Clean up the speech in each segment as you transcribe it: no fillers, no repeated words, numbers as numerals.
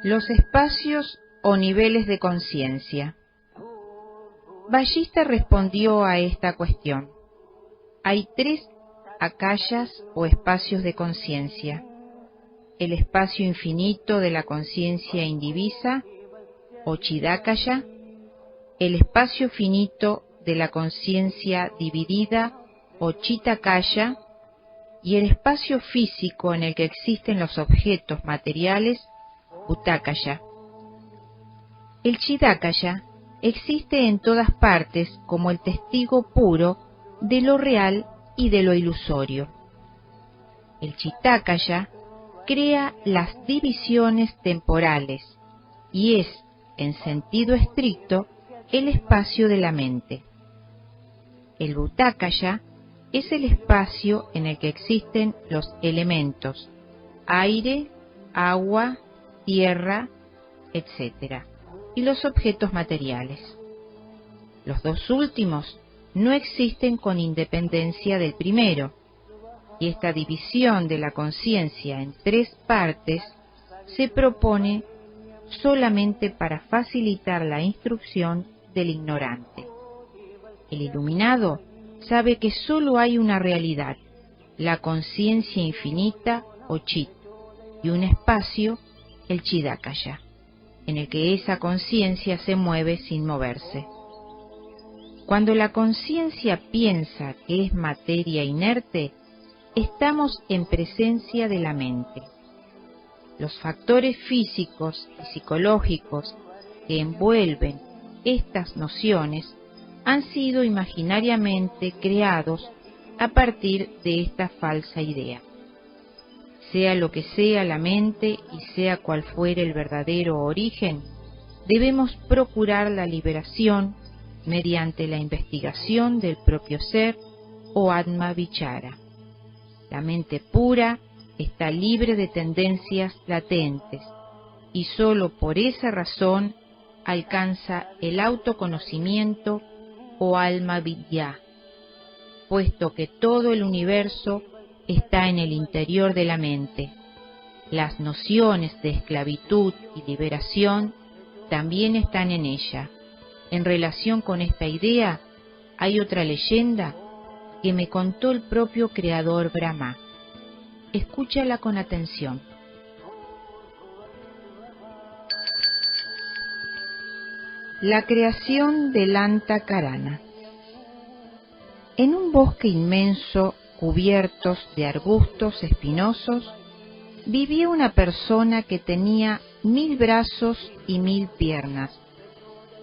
Los espacios o niveles de conciencia. Ballista respondió a esta cuestión. Hay 3 akayas o espacios de conciencia: el espacio infinito de la conciencia indivisa, o Chidakaya; el espacio finito de la conciencia dividida, o Chitakaya; y el espacio físico en el que existen los objetos materiales, Bhutakaya. El Chidakaya existe en todas partes como el testigo puro de lo real y de lo ilusorio. El Chitakaya crea las divisiones temporales y es, en sentido estricto, el espacio de la mente. El Bhutakaya es el espacio en el que existen los elementos aire, agua, tierra, etc., y los objetos materiales. Los dos últimos no existen con independencia del primero, y esta división de la conciencia en 3 partes se propone solamente para facilitar la instrucción del ignorante. El iluminado sabe que sólo hay una realidad, la conciencia infinita o Chit, y un espacio, el Chidakaya, en el que esa conciencia se mueve sin moverse. Cuando la conciencia piensa que es materia inerte, estamos en presencia de la mente. Los factores físicos y psicológicos que envuelven estas nociones han sido imaginariamente creados a partir de esta falsa idea. Sea lo que sea la mente y sea cual fuere el verdadero origen, debemos procurar la liberación mediante la investigación del propio ser o Atma Vichara. La mente pura está libre de tendencias latentes y sólo por esa razón alcanza el autoconocimiento o Alma Vidya, puesto que todo el universo está en el interior de la mente. Las nociones de esclavitud y liberación también están en ella. En relación con esta idea, hay otra leyenda que me contó el propio creador Brahma. Escúchala con atención. La creación del Antakarana. En un bosque inmenso, cubiertos de arbustos espinosos, vivía una persona que tenía 1000 brazos y 1000 piernas,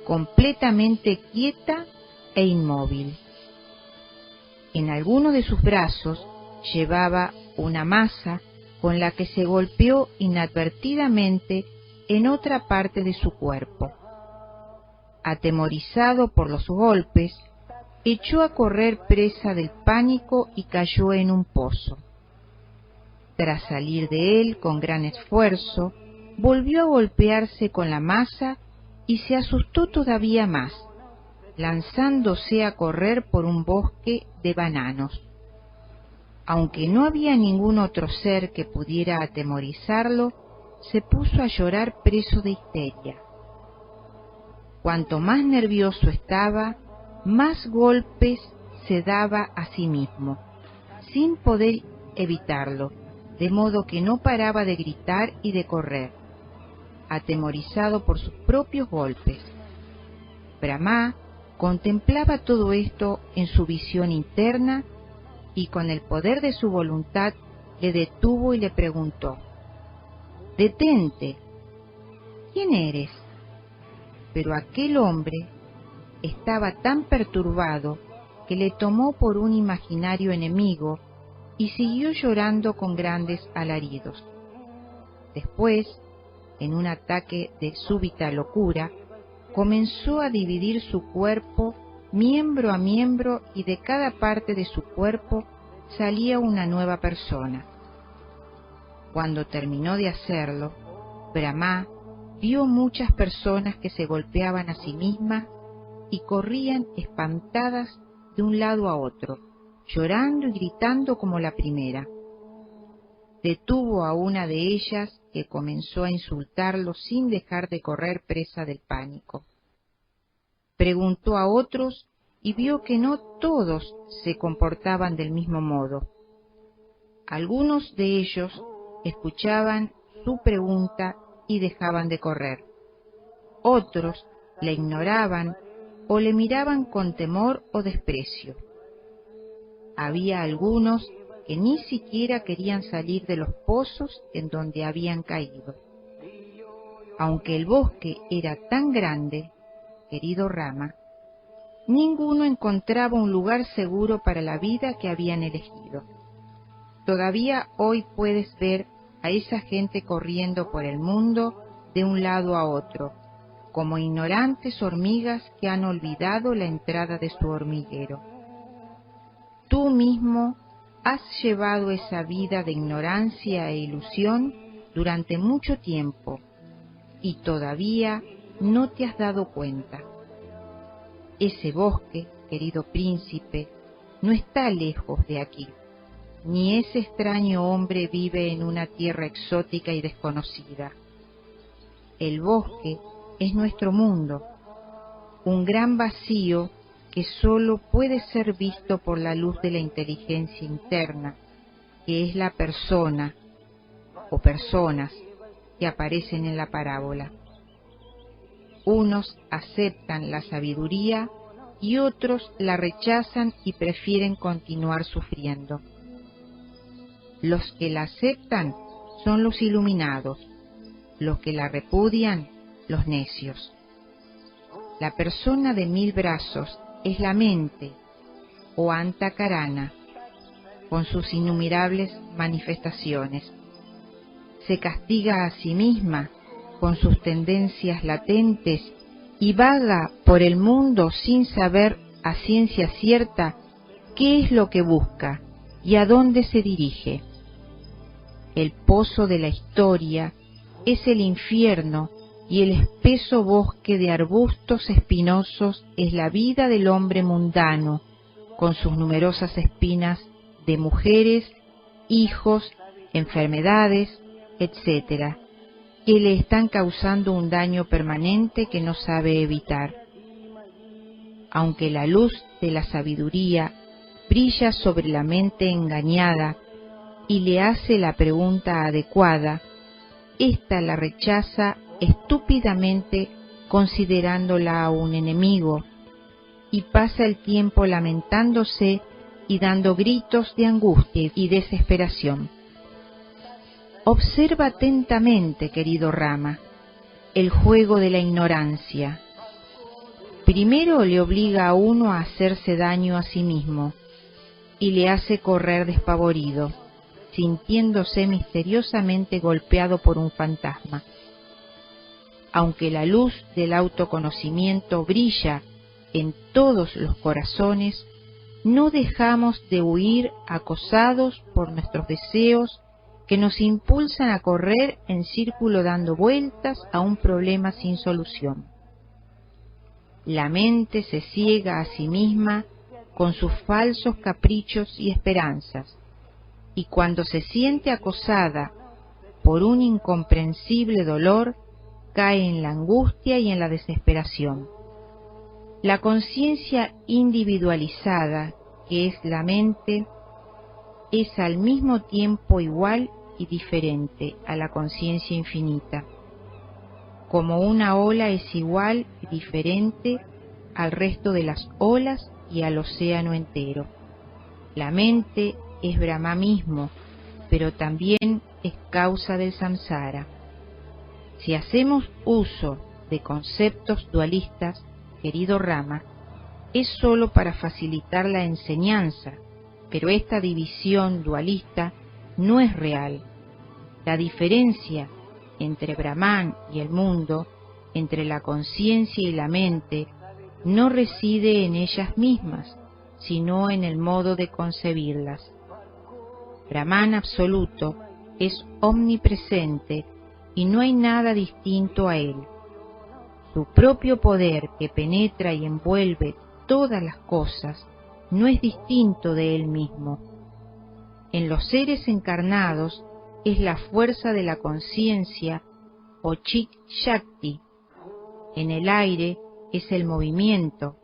completamente quieta e inmóvil. En alguno de sus brazos llevaba una maza con la que se golpeó inadvertidamente en otra parte de su cuerpo. Atemorizado por los golpes, echó a correr presa del pánico y cayó en un pozo. Tras salir de él con gran esfuerzo, volvió a golpearse con la maza y se asustó todavía más, lanzándose a correr por un bosque de bananos. Aunque no había ningún otro ser que pudiera atemorizarlo, se puso a llorar preso de histeria. Cuanto más nervioso estaba, más golpes se daba a sí mismo, sin poder evitarlo, de modo que no paraba de gritar y de correr, atemorizado por sus propios golpes. Brahma contemplaba todo esto en su visión interna y con el poder de su voluntad le detuvo y le preguntó: «Detente, ¿quién eres?». Pero aquel hombre estaba tan perturbado que le tomó por un imaginario enemigo y siguió llorando con grandes alaridos. Después, en un ataque de súbita locura, comenzó a dividir su cuerpo miembro a miembro y de cada parte de su cuerpo salía una nueva persona. Cuando terminó de hacerlo, Brahma vio muchas personas que se golpeaban a sí mismas y corrían espantadas de un lado a otro, llorando y gritando como la primera. detuvo a una de ellas que comenzó a insultarlo sin dejar de correr presa del pánico. Preguntó a otros y vio que no todos se comportaban del mismo modo. Algunos de ellos escuchaban su pregunta y dejaban de correr. Otros la ignoraban o le miraban con temor o desprecio. Había algunos que ni siquiera querían salir de los pozos en donde habían caído. Aunque el bosque era tan grande, querido Rama, ninguno encontraba un lugar seguro para la vida que habían elegido. Todavía hoy puedes ver a esa gente corriendo por el mundo de un lado a otro, como ignorantes hormigas que han olvidado la entrada de su hormiguero. Tú mismo has llevado esa vida de ignorancia e ilusión durante mucho tiempo y todavía no te has dado cuenta. Ese bosque, querido príncipe, no está lejos de aquí, ni ese extraño hombre vive en una tierra exótica y desconocida. El bosque es nuestro mundo, un gran vacío que solo puede ser visto por la luz de la inteligencia interna, que es la persona o personas que aparecen en la parábola. Unos aceptan la sabiduría y otros la rechazan y prefieren continuar sufriendo. Los que la aceptan son los iluminados, los que la repudian, los necios. La persona de 1000 brazos es la mente, o Antakarana, con sus innumerables manifestaciones. Se castiga a sí misma con sus tendencias latentes y vaga por el mundo sin saber a ciencia cierta qué es lo que busca y a dónde se dirige. El pozo de la historia es el infierno y el espeso bosque de arbustos espinosos es la vida del hombre mundano, con sus numerosas espinas de mujeres, hijos, enfermedades, etc., que le están causando un daño permanente que no sabe evitar. Aunque la luz de la sabiduría brilla sobre la mente engañada y le hace la pregunta adecuada, ésta la rechaza estúpidamente considerándola a un enemigo y pasa el tiempo lamentándose y dando gritos de angustia y desesperación. Observa atentamente, querido Rama, el juego de la ignorancia. Primero le obliga a uno a hacerse daño a sí mismo y le hace correr despavorido, sintiéndose misteriosamente golpeado por un fantasma. Aunque la luz del autoconocimiento brilla en todos los corazones, no dejamos de huir acosados por nuestros deseos que nos impulsan a correr en círculo dando vueltas a un problema sin solución. La mente se ciega a sí misma con sus falsos caprichos y esperanzas, y cuando se siente acosada por un incomprensible dolor, cae en la angustia y en la desesperación. La conciencia individualizada, que es la mente, es al mismo tiempo igual y diferente a la conciencia infinita. Como una ola es igual y diferente al resto de las olas y al océano entero. La mente es Brahma mismo, pero también es causa del samsara. Si hacemos uso de conceptos dualistas, querido Rama, es sólo para facilitar la enseñanza, pero esta división dualista no es real. La diferencia entre Brahman y el mundo, entre la conciencia y la mente, no reside en ellas mismas, sino en el modo de concebirlas. Brahman absoluto es omnipresente y no hay nada distinto a él. Su propio poder que penetra y envuelve todas las cosas no es distinto de él mismo. En los seres encarnados es la fuerza de la conciencia o Chit Shakti. En el aire es el movimiento,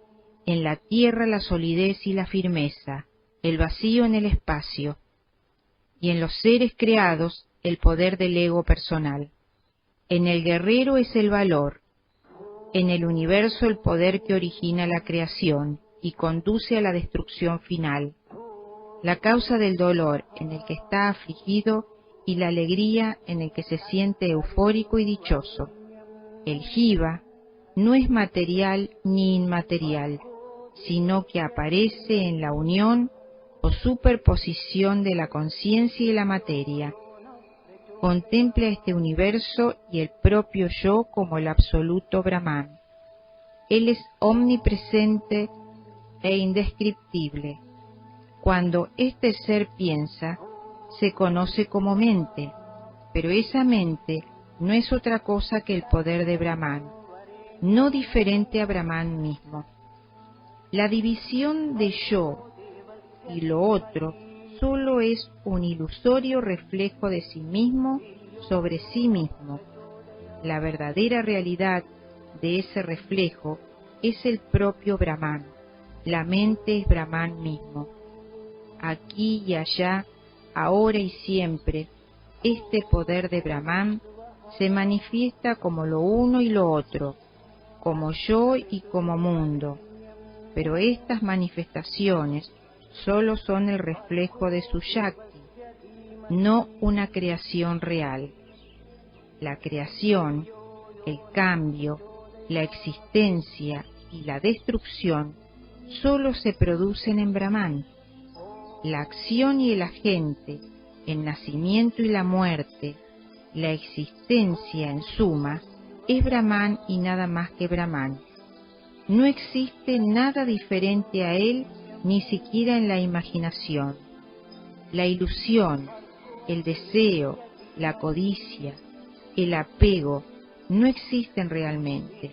en la tierra la solidez y la firmeza, el vacío en el espacio, y en los seres creados el poder del ego personal. En el guerrero es el valor, en el universo el poder que origina la creación y conduce a la destrucción final, la causa del dolor en el que está afligido y la alegría en el que se siente eufórico y dichoso. El jiva no es material ni inmaterial, sino que aparece en la unión o superposición de la conciencia y la materia. Contempla este universo y el propio yo como el absoluto Brahman. Él es omnipresente e indescriptible. Cuando este ser piensa, se conoce como mente, pero esa mente no es otra cosa que el poder de Brahman, no diferente a Brahman mismo. La división de yo y lo otro solo es un ilusorio reflejo de sí mismo sobre sí mismo. La verdadera realidad de ese reflejo es el propio Brahman. La mente es Brahman mismo. Aquí y allá, ahora y siempre, este poder de Brahman se manifiesta como lo uno y lo otro, como yo y como mundo. Pero estas manifestaciones solo son el reflejo de su Shakti, no una creación real. La creación, el cambio, la existencia y la destrucción solo se producen en Brahman. La acción y el agente, el nacimiento y la muerte, la existencia en suma, es Brahman y nada más que Brahman. No existe nada diferente a él, ni siquiera en la imaginación. La ilusión, el deseo, la codicia, el apego, no existen realmente.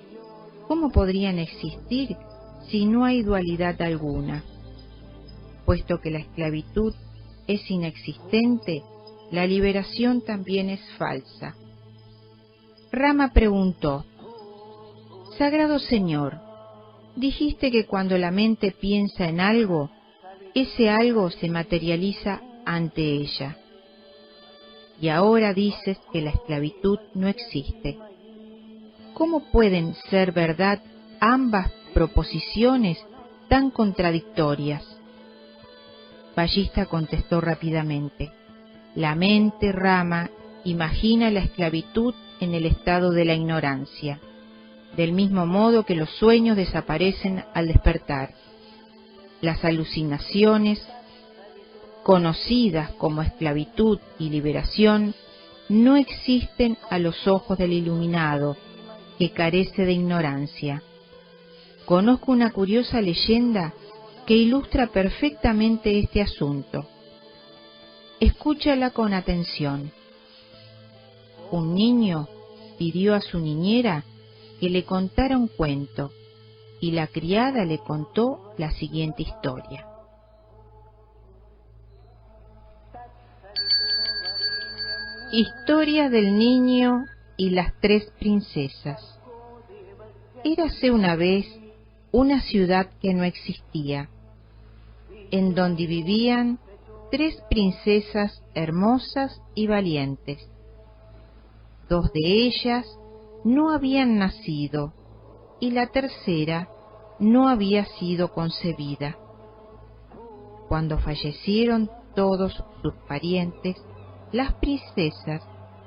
¿Cómo podrían existir si no hay dualidad alguna? Puesto que la esclavitud es inexistente, la liberación también es falsa. Rama preguntó: Sagrado Señor, dijiste que cuando la mente piensa en algo, ese algo se materializa ante ella. Y ahora dices que la esclavitud no existe. ¿Cómo pueden ser verdad ambas proposiciones tan contradictorias? Ballista contestó rápidamente: la mente, Rama, imagina la esclavitud en el estado de la ignorancia, del mismo modo que los sueños desaparecen al despertar. Las alucinaciones, conocidas como esclavitud y liberación, no existen a los ojos del iluminado, que carece de ignorancia. Conozco una curiosa leyenda que ilustra perfectamente este asunto. Escúchala con atención. Un niño pidió a su niñera que le contara un cuento, y la criada le contó la siguiente historia. Historia del niño y las tres princesas. Érase una vez una ciudad que no existía, en donde vivían tres princesas hermosas y valientes. Dos de ellas no habían nacido y la tercera no había sido concebida. Cuando fallecieron todos sus parientes, las princesas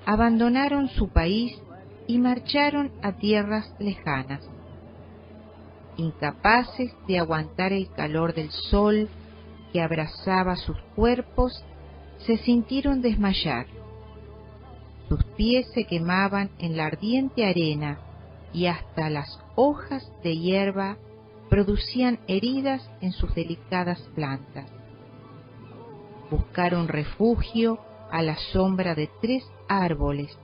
abandonaron su país y marcharon a tierras lejanas. Incapaces de aguantar el calor del sol que abrasaba sus cuerpos, se sintieron desmayar. Sus pies se quemaban en la ardiente arena y hasta las hojas de hierba producían heridas en sus delicadas plantas. Buscaron refugio a la sombra de tres árboles,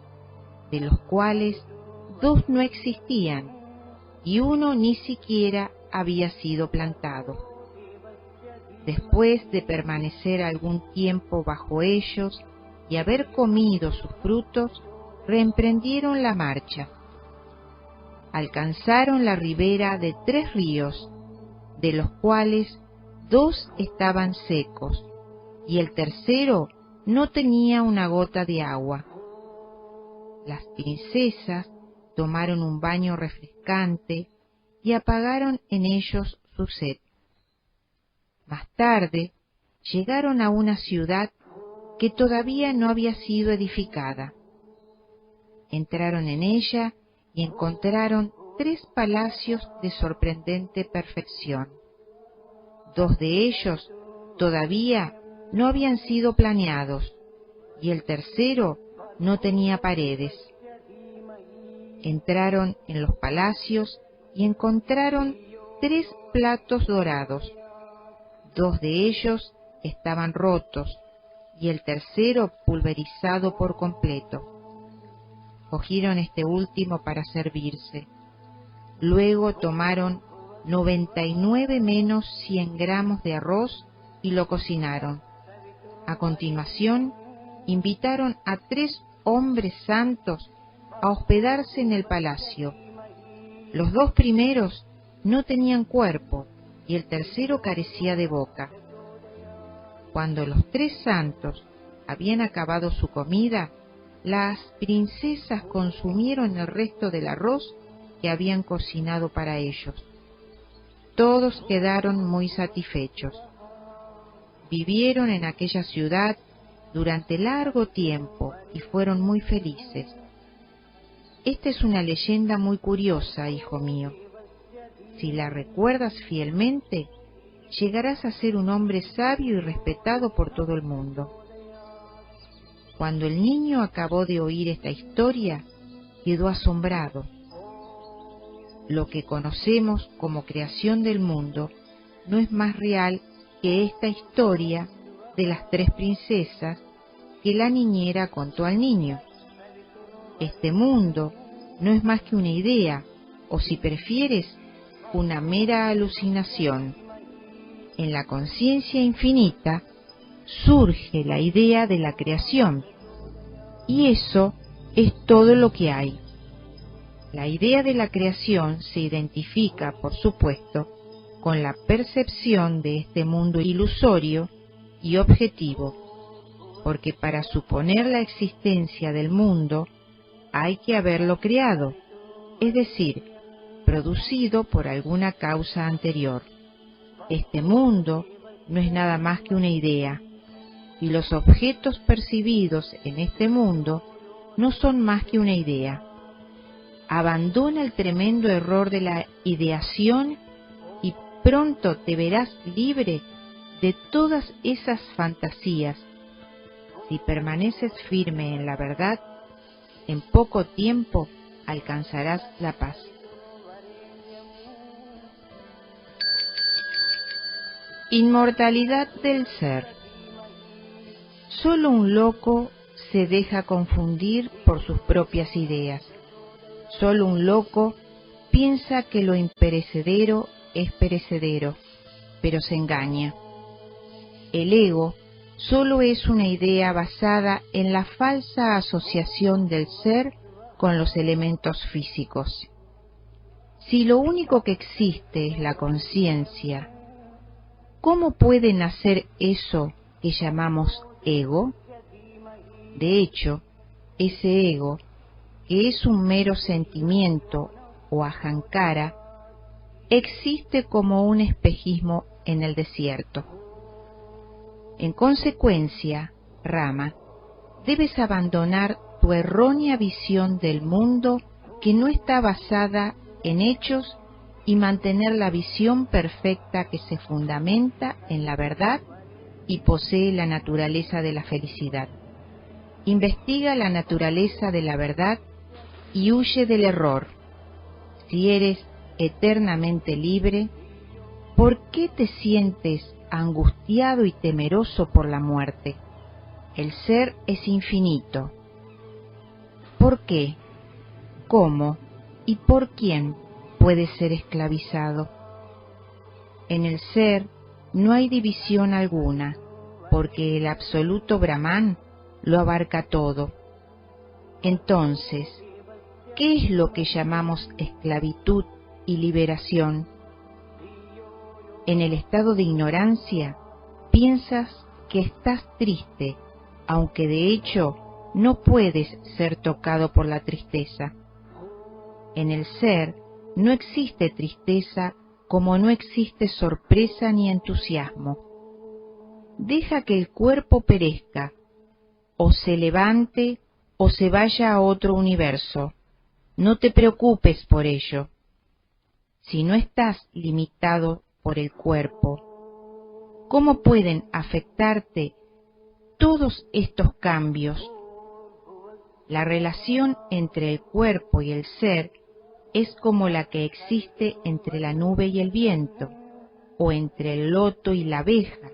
de los cuales dos no existían y uno ni siquiera había sido plantado. Después de permanecer algún tiempo bajo ellos y haber comido sus frutos, reemprendieron la marcha. Alcanzaron la ribera de 3 ríos, de los cuales 2 estaban secos, y el tercero no tenía una gota de agua. Las princesas tomaron un baño refrescante y apagaron en ellos su sed. Más tarde llegaron a una ciudad que todavía no había sido edificada. Entraron en ella y encontraron 3 palacios de sorprendente perfección. 2 de ellos todavía no habían sido planeados y el tercero no tenía paredes. Entraron en los palacios y encontraron 3 platos dorados. 2 de ellos estaban rotos y el tercero pulverizado por completo. Cogieron este último para servirse. Luego tomaron 99 menos 100 gramos de arroz y lo cocinaron. A continuación, invitaron a 3 hombres santos a hospedarse en el palacio. Los 2 primeros no tenían cuerpo y el tercero carecía de boca. Cuando los 3 santos habían acabado su comida, las princesas consumieron el resto del arroz que habían cocinado para ellos. Todos quedaron muy satisfechos. Vivieron en aquella ciudad durante largo tiempo y fueron muy felices. Esta es una leyenda muy curiosa, hijo mío. Si la recuerdas fielmente, llegarás a ser un hombre sabio y respetado por todo el mundo. Cuando el niño acabó de oír esta historia, quedó asombrado. Lo que conocemos como creación del mundo no es más real que esta historia de las 3 princesas que la niñera contó al niño. Este mundo no es más que una idea, o si prefieres, una mera alucinación. En la conciencia infinita surge la idea de la creación, y eso es todo lo que hay. La idea de la creación se identifica, por supuesto, con la percepción de este mundo ilusorio y objetivo, porque para suponer la existencia del mundo hay que haberlo creado, es decir, producido por alguna causa anterior. Este mundo no es nada más que una idea, y los objetos percibidos en este mundo no son más que una idea. Abandona el tremendo error de la ideación y pronto te verás libre de todas esas fantasías. Si permaneces firme en la verdad, en poco tiempo alcanzarás la paz. Inmortalidad del ser. Solo un loco se deja confundir por sus propias ideas. Solo un loco piensa que lo imperecedero es perecedero, pero se engaña. El ego solo es una idea basada en la falsa asociación del ser con los elementos físicos. Si lo único que existe es la conciencia, ¿cómo puede nacer eso que llamamos ego? De hecho, ese ego, que es un mero sentimiento o ahankara, existe como un espejismo en el desierto. En consecuencia, Rama, debes abandonar tu errónea visión del mundo que no está basada en hechos y mantener la visión perfecta que se fundamenta en la verdad y posee la naturaleza de la felicidad. Investiga la naturaleza de la verdad y huye del error. Si eres eternamente libre, ¿por qué te sientes angustiado y temeroso por la muerte? El ser es infinito. ¿Por qué? ¿Cómo? ¿Y por quién puede ser esclavizado? En el ser no hay división alguna, porque el absoluto Brahman lo abarca todo. Entonces, ¿qué es lo que llamamos esclavitud y liberación? En el estado de ignorancia, piensas que estás triste, aunque de hecho no puedes ser tocado por la tristeza. En el ser no existe tristeza como no existe sorpresa ni entusiasmo. Deja que el cuerpo perezca, o se levante o se vaya a otro universo. No te preocupes por ello. Si no estás limitado por el cuerpo, ¿cómo pueden afectarte todos estos cambios? La relación entre el cuerpo y el ser es como la que existe entre la nube y el viento, o entre el loto y la abeja.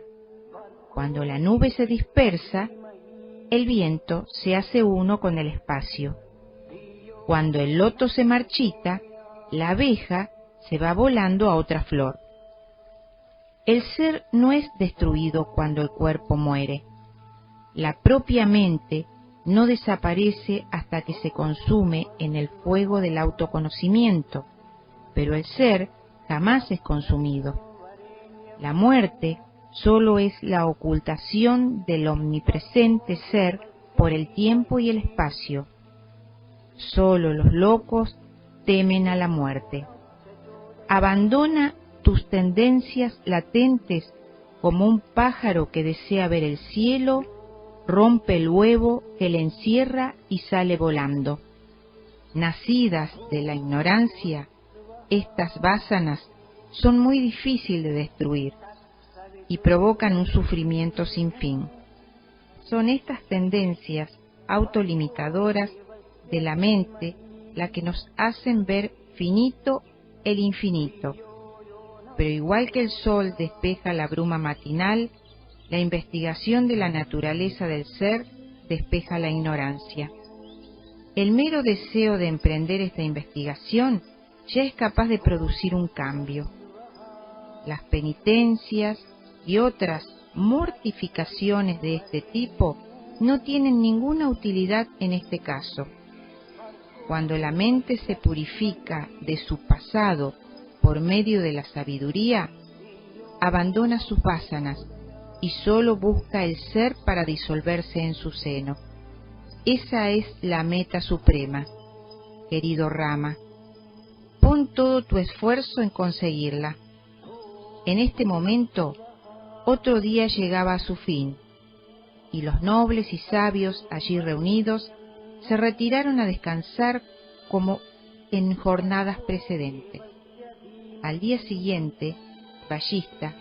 Cuando la nube se dispersa, el viento se hace uno con el espacio. Cuando el loto se marchita, la abeja se va volando a otra flor. El ser no es destruido cuando el cuerpo muere. La propia mente no desaparece hasta que se consume en el fuego del autoconocimiento, pero el ser jamás es consumido. La muerte solo es la ocultación del omnipresente ser por el tiempo y el espacio. Solo los locos temen a la muerte. Abandona tus tendencias latentes como un pájaro que desea ver el cielo, rompe el huevo que le encierra y sale volando. Nacidas de la ignorancia, estas vásanas son muy difíciles de destruir y provocan un sufrimiento sin fin. Son estas tendencias autolimitadoras de la mente las que nos hacen ver finito el infinito. Pero igual que el sol despeja la bruma matinal, la investigación de la naturaleza del ser despeja la ignorancia. El mero deseo de emprender esta investigación ya es capaz de producir un cambio. Las penitencias y otras mortificaciones de este tipo no tienen ninguna utilidad en este caso. Cuando la mente se purifica de su pasado por medio de la sabiduría, abandona sus vásanas y solo busca el ser para disolverse en su seno. Esa es la meta suprema, querido Rama. Pon todo tu esfuerzo en conseguirla. En este momento, otro día llegaba a su fin, y los nobles y sabios allí reunidos se retiraron a descansar como en jornadas precedentes. Al día siguiente, Vallista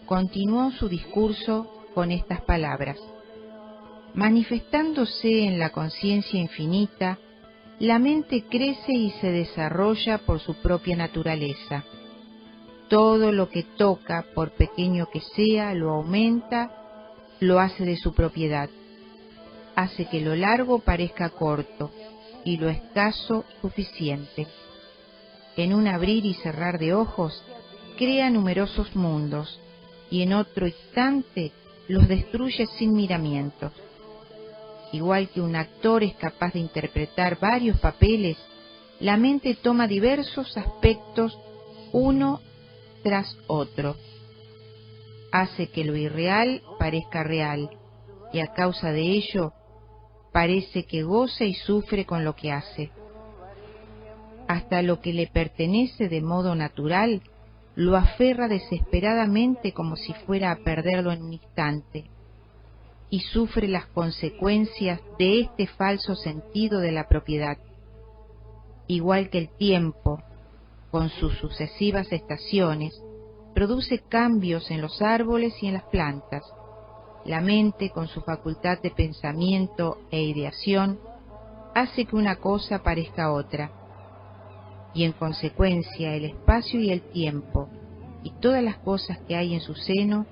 continuó su discurso con estas palabras: manifestándose en la conciencia infinita, la mente crece y se desarrolla por su propia naturaleza. Todo lo que toca, por pequeño que sea, lo aumenta, lo hace de su propiedad. Hace que lo largo parezca corto y lo escaso suficiente. En un abrir y cerrar de ojos, crea numerosos mundos y en otro instante los destruye sin miramientos. Igual que un actor es capaz de interpretar varios papeles, la mente toma diversos aspectos uno tras otro. Hace que lo irreal parezca real y a causa de ello parece que goza y sufre con lo que hace. Hasta lo que le pertenece de modo natural lo aferra desesperadamente como si fuera a perderlo en un instante, y sufre las consecuencias de este falso sentido de la propiedad. Igual que el tiempo, con sus sucesivas estaciones, produce cambios en los árboles y en las plantas, la mente, con su facultad de pensamiento e ideación, hace que una cosa parezca otra, y en consecuencia el espacio y el tiempo, y todas las cosas que hay en su seno,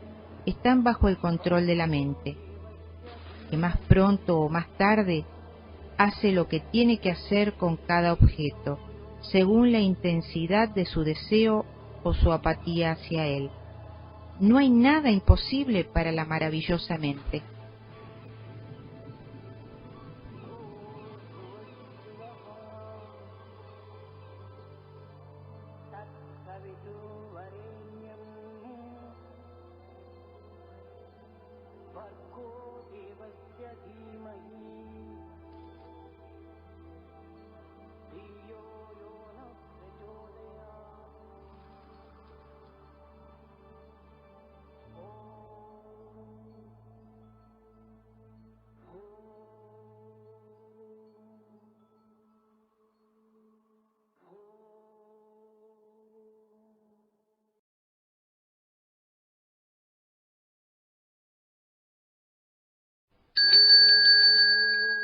están bajo el control de la mente, que más pronto o más tarde hace lo que tiene que hacer con cada objeto, según la intensidad de su deseo o su apatía hacia él. No hay nada imposible para la maravillosa mente.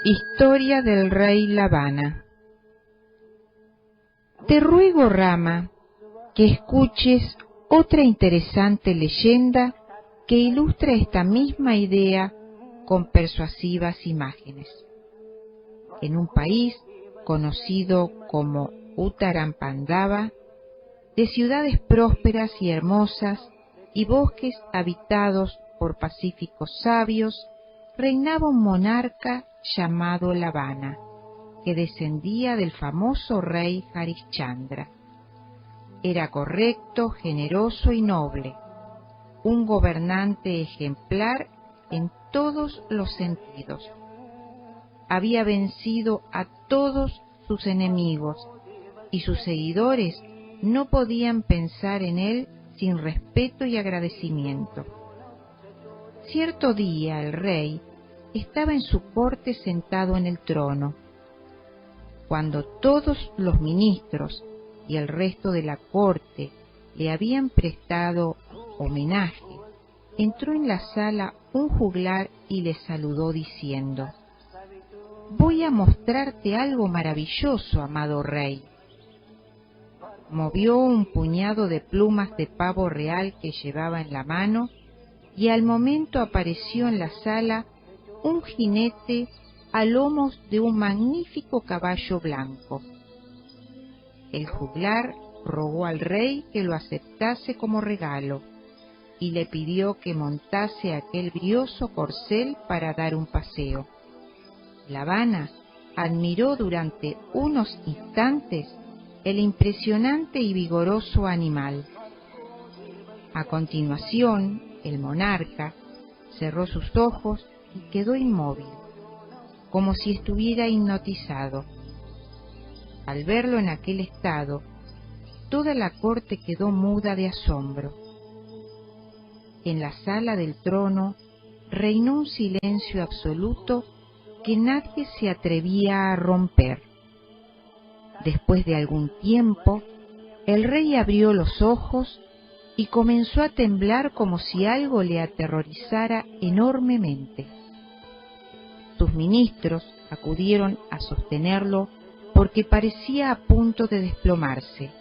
Historia del rey Lavana. Te ruego, Rama, que escuches otra interesante leyenda que ilustra esta misma idea con persuasivas imágenes. En un país conocido como Uttarampandava, de ciudades prósperas y hermosas y bosques habitados por pacíficos sabios, reinaba un monarca llamado Lavana, que descendía del famoso rey Harishchandra. Era correcto, generoso y noble, un gobernante ejemplar en todos los sentidos. Había vencido a todos sus enemigos y sus seguidores no podían pensar en él sin respeto y agradecimiento. Cierto día el rey estaba en su corte sentado en el trono. Cuando todos los ministros y el resto de la corte le habían prestado homenaje, entró en la sala un juglar y le saludó diciendo: «Voy a mostrarte algo maravilloso, amado rey». Movió un puñado de plumas de pavo real que llevaba en la mano y al momento apareció en la sala un jinete a lomos de un magnífico caballo blanco. El juglar rogó al rey que lo aceptase como regalo y le pidió que montase aquel brioso corcel para dar un paseo. Lavana admiró durante unos instantes el impresionante y vigoroso animal. A continuación, el monarca cerró sus ojos y quedó inmóvil, como si estuviera hipnotizado. Al verlo en aquel estado, toda la corte quedó muda de asombro. En la sala del trono reinó un silencio absoluto que nadie se atrevía a romper. Después de algún tiempo, el rey abrió los ojos y comenzó a temblar como si algo le aterrorizara enormemente. Sus ministros acudieron a sostenerlo porque parecía a punto de desplomarse.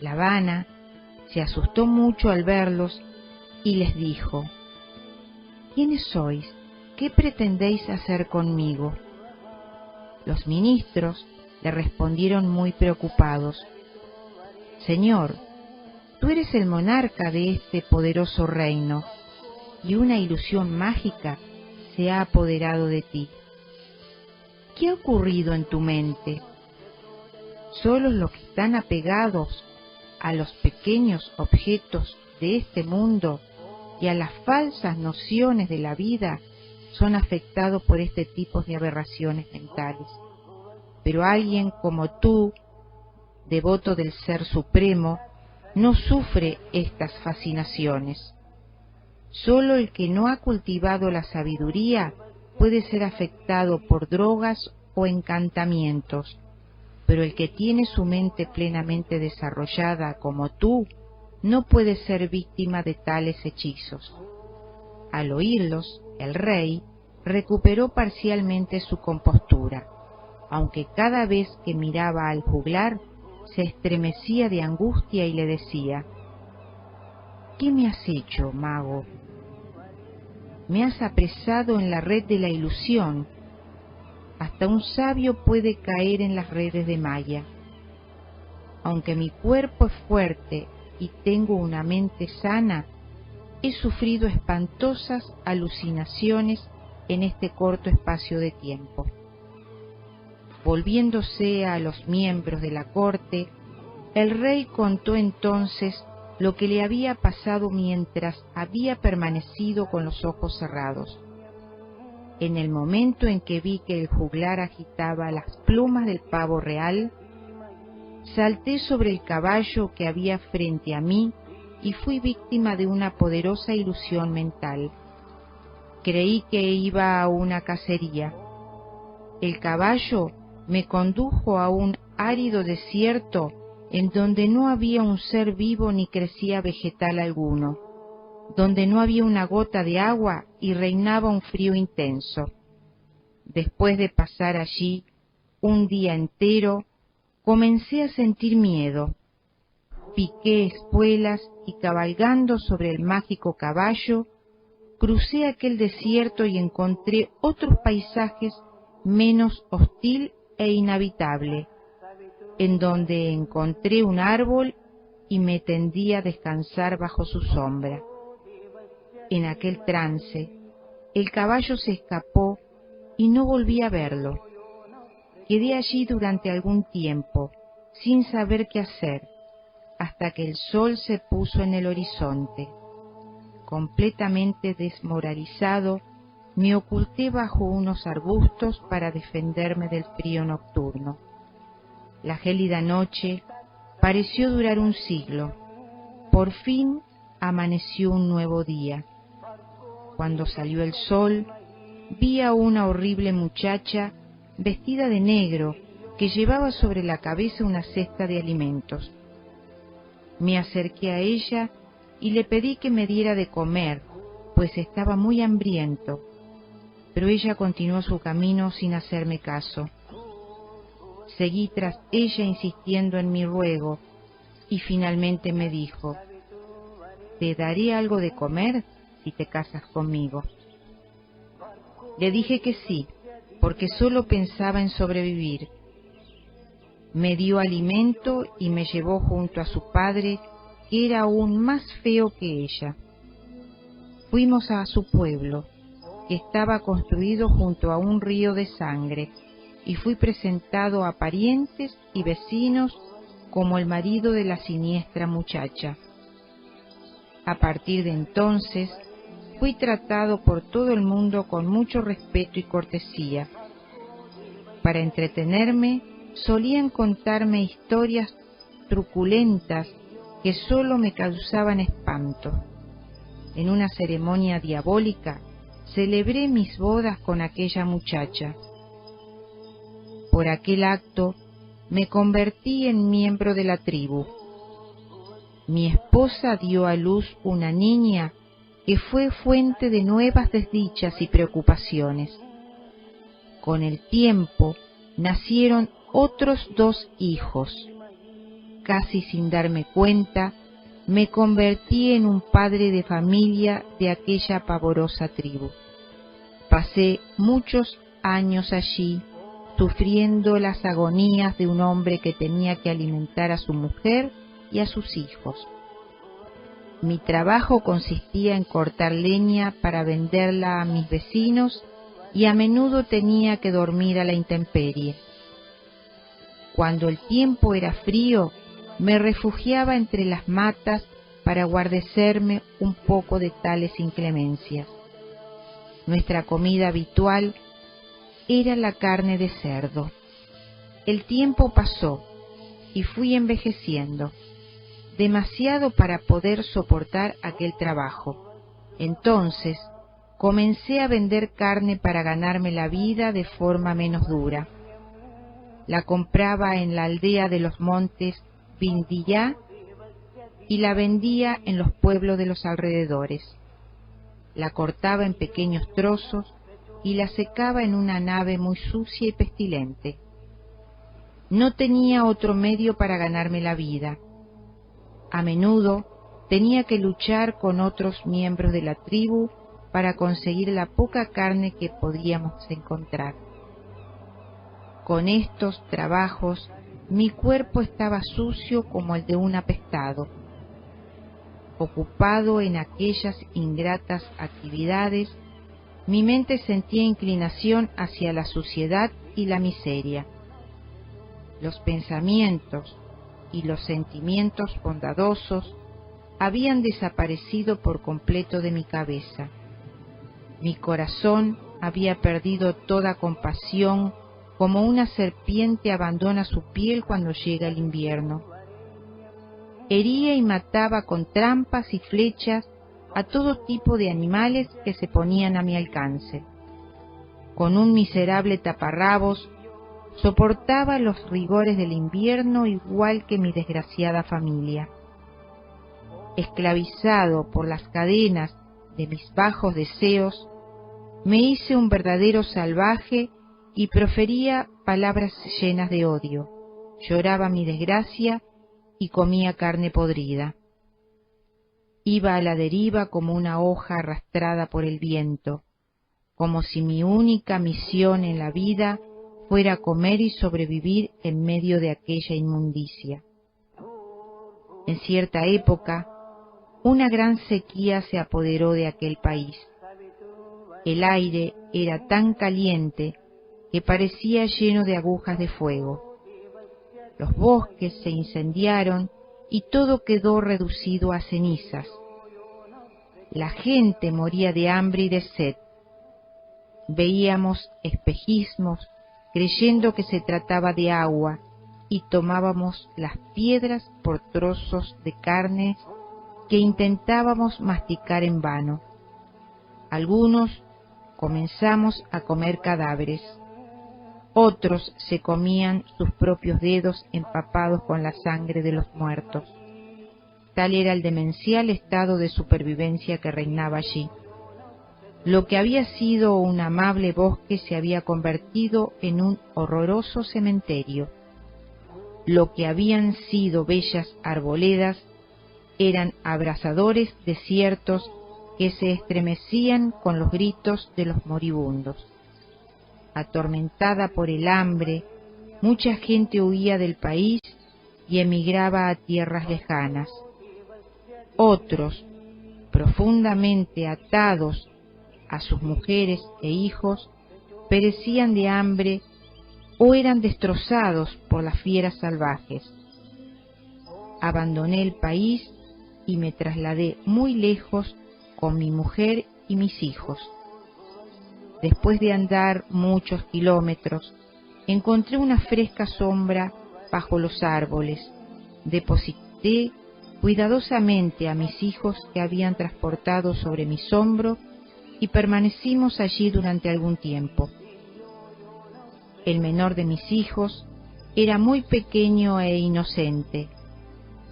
Lavana se asustó mucho al verlos y les dijo: «¿Quiénes sois? ¿Qué pretendéis hacer conmigo?». Los ministros le respondieron muy preocupados: «Señor, tú eres el monarca de este poderoso reino, y una ilusión mágica se ha apoderado de ti. ¿Qué ha ocurrido en tu mente? Solo los que están apegados a los pequeños objetos de este mundo y a las falsas nociones de la vida son afectados por este tipo de aberraciones mentales. Pero alguien como tú, devoto del Ser Supremo, no sufre estas fascinaciones. Solo el que no ha cultivado la sabiduría puede ser afectado por drogas o encantamientos, pero el que tiene su mente plenamente desarrollada como tú no puede ser víctima de tales hechizos». Al oírlos, el rey recuperó parcialmente su compostura, aunque cada vez que miraba al juglar se estremecía de angustia y le decía: «¿Qué me has hecho, mago? Me has apresado en la red de la ilusión. Hasta un sabio puede caer en las redes de Maya. Aunque mi cuerpo es fuerte y tengo una mente sana, he sufrido espantosas alucinaciones en este corto espacio de tiempo». Volviéndose a los miembros de la corte, el rey contó entonces lo que le había pasado mientras había permanecido con los ojos cerrados. En el momento en que vi que el juglar agitaba las plumas del pavo real, salté sobre el caballo que había frente a mí y fui víctima de una poderosa ilusión mental. Creí que iba a una cacería. El caballo me condujo a un árido desierto en donde no había un ser vivo ni crecía vegetal alguno, donde no había una gota de agua y reinaba un frío intenso. Después de pasar allí un día entero, comencé a sentir miedo. Piqué espuelas y cabalgando sobre el mágico caballo, crucé aquel desierto y encontré otros paisajes menos hostil e inhabitable, en donde encontré un árbol y me tendí a descansar bajo su sombra. En aquel trance, el caballo se escapó y no volví a verlo. Quedé allí durante algún tiempo, sin saber qué hacer, hasta que el sol se puso en el horizonte. Completamente desmoralizado, me oculté bajo unos arbustos para defenderme del frío nocturno. La gélida noche pareció durar un siglo. Por fin amaneció un nuevo día. Cuando salió el sol, vi a una horrible muchacha vestida de negro que llevaba sobre la cabeza una cesta de alimentos. Me acerqué a ella y le pedí que me diera de comer, pues estaba muy hambriento, pero ella continuó su camino sin hacerme caso. Seguí tras ella insistiendo en mi ruego, y finalmente me dijo: «Te daré algo de comer si te casas conmigo». Le dije que sí, porque solo pensaba en sobrevivir. Me dio alimento y me llevó junto a su padre, que era aún más feo que ella. Fuimos a su pueblo, que estaba construido junto a un río de sangre, y fui presentado a parientes y vecinos como el marido de la siniestra muchacha. A partir de entonces, fui tratado por todo el mundo con mucho respeto y cortesía. Para entretenerme, solían contarme historias truculentas que sólo me causaban espanto. En una ceremonia diabólica, celebré mis bodas con aquella muchacha. Por aquel acto, me convertí en miembro de la tribu. Mi esposa dio a luz una niña que fue fuente de nuevas desdichas y preocupaciones. Con el tiempo, nacieron otros 2 hijos. Casi sin darme cuenta, me convertí en un padre de familia de aquella pavorosa tribu. Pasé muchos años allí, sufriendo las agonías de un hombre que tenía que alimentar a su mujer y a sus hijos. Mi trabajo consistía en cortar leña para venderla a mis vecinos y a menudo tenía que dormir a la intemperie. Cuando el tiempo era frío, me refugiaba entre las matas para guarecerme un poco de tales inclemencias. Nuestra comida habitual era la carne de cerdo. El tiempo pasó y fui envejeciendo, demasiado para poder soportar aquel trabajo. Entonces comencé a vender carne para ganarme la vida de forma menos dura. La compraba en la aldea de los montes Vindiyá y la vendía en los pueblos de los alrededores. La cortaba en pequeños trozos y la secaba en una nave muy sucia y pestilente. No tenía otro medio para ganarme la vida. A menudo tenía que luchar con otros miembros de la tribu para conseguir la poca carne que podíamos encontrar. Con estos trabajos, mi cuerpo estaba sucio como el de un apestado. Ocupado en aquellas ingratas actividades, mi mente sentía inclinación hacia la suciedad y la miseria. Los pensamientos y los sentimientos bondadosos habían desaparecido por completo de mi cabeza. Mi corazón había perdido toda compasión, como una serpiente abandona su piel cuando llega el invierno. Hería y mataba con trampas y flechas a todo tipo de animales que se ponían a mi alcance. Con un miserable taparrabos, soportaba los rigores del invierno igual que mi desgraciada familia. Esclavizado por las cadenas de mis bajos deseos, me hice un verdadero salvaje y profería palabras llenas de odio, lloraba mi desgracia y comía carne podrida. Iba a la deriva como una hoja arrastrada por el viento, como si mi única misión en la vida fuera comer y sobrevivir en medio de aquella inmundicia. En cierta época, una gran sequía se apoderó de aquel país. El aire era tan caliente que parecía lleno de agujas de fuego. Los bosques se incendiaron y todo quedó reducido a cenizas. La gente moría de hambre y de sed. Veíamos espejismos creyendo que se trataba de agua y tomábamos las piedras por trozos de carne que intentábamos masticar en vano. Algunos comenzamos a comer cadáveres. Otros se comían sus propios dedos empapados con la sangre de los muertos. Tal era el demencial estado de supervivencia que reinaba allí. Lo que había sido un amable bosque se había convertido en un horroroso cementerio. Lo que habían sido bellas arboledas eran abrasadores desiertos que se estremecían con los gritos de los moribundos. Atormentada por el hambre, mucha gente huía del país y emigraba a tierras lejanas. Otros, profundamente atados a sus mujeres e hijos, perecían de hambre o eran destrozados por las fieras salvajes. Abandoné el país y me trasladé muy lejos con mi mujer y mis hijos. Después de andar muchos kilómetros, encontré una fresca sombra bajo los árboles. Deposité cuidadosamente a mis hijos que habían transportado sobre mis hombros y permanecimos allí durante algún tiempo. El menor de mis hijos era muy pequeño e inocente,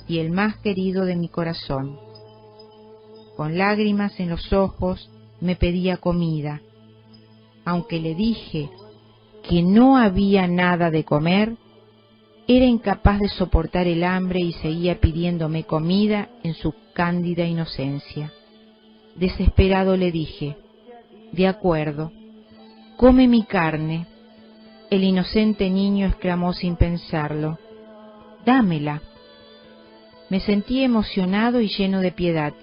y el más querido de mi corazón. Con lágrimas en los ojos me pedía comida. Aunque le dije que no había nada de comer, era incapaz de soportar el hambre y seguía pidiéndome comida en su cándida inocencia. Desesperado le dije: «De acuerdo, come mi carne». El inocente niño exclamó sin pensarlo: «Dámela». Me sentí emocionado y lleno de piedad.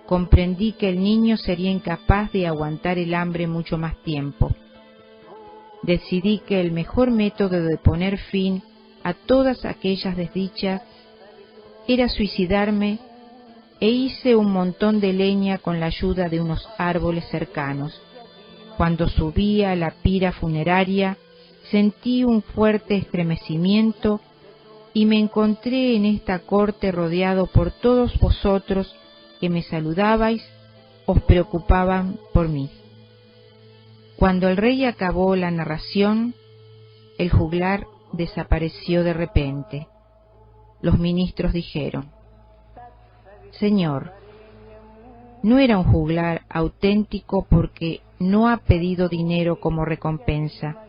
Comprendí que el niño sería incapaz de aguantar el hambre mucho más tiempo. Decidí que el mejor método de poner fin a todas aquellas desdichas era suicidarme e hice un montón de leña con la ayuda de unos árboles cercanos. Cuando subí a la pira funeraria, sentí un fuerte estremecimiento y me encontré en esta corte rodeado por todos vosotros que me saludabais, os preocupaban por mí. Cuando el rey acabó la narración, el juglar desapareció de repente. Los ministros dijeron: «Señor, no era un juglar auténtico porque no ha pedido dinero como recompensa.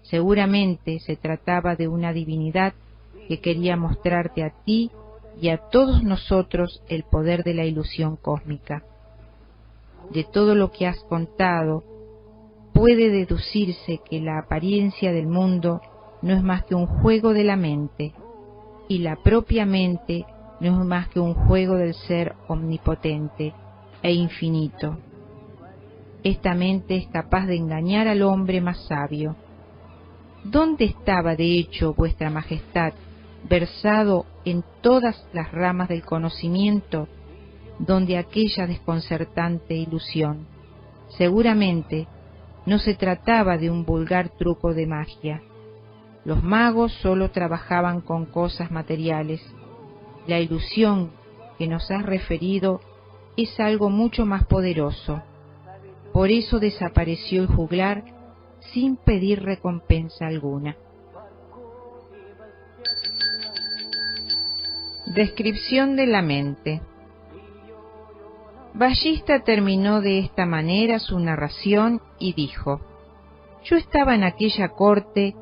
Seguramente se trataba de una divinidad que quería mostrarte a ti y a todos nosotros el poder de la ilusión cósmica. De todo lo que has contado, puede deducirse que la apariencia del mundo no es más que un juego de la mente, y la propia mente no es más que un juego del ser omnipotente e infinito. Esta mente es capaz de engañar al hombre más sabio. ¿Dónde estaba, de hecho, vuestra majestad, versado en todas las ramas del conocimiento, donde aquella desconcertante ilusión? Seguramente no se trataba de un vulgar truco de magia. Los magos solo trabajaban con cosas materiales. La ilusión que nos has referido es algo mucho más poderoso. Por eso desapareció el juglar sin pedir recompensa alguna». Descripción de la mente. Ballista terminó de esta manera su narración y dijo: yo estaba en aquella corte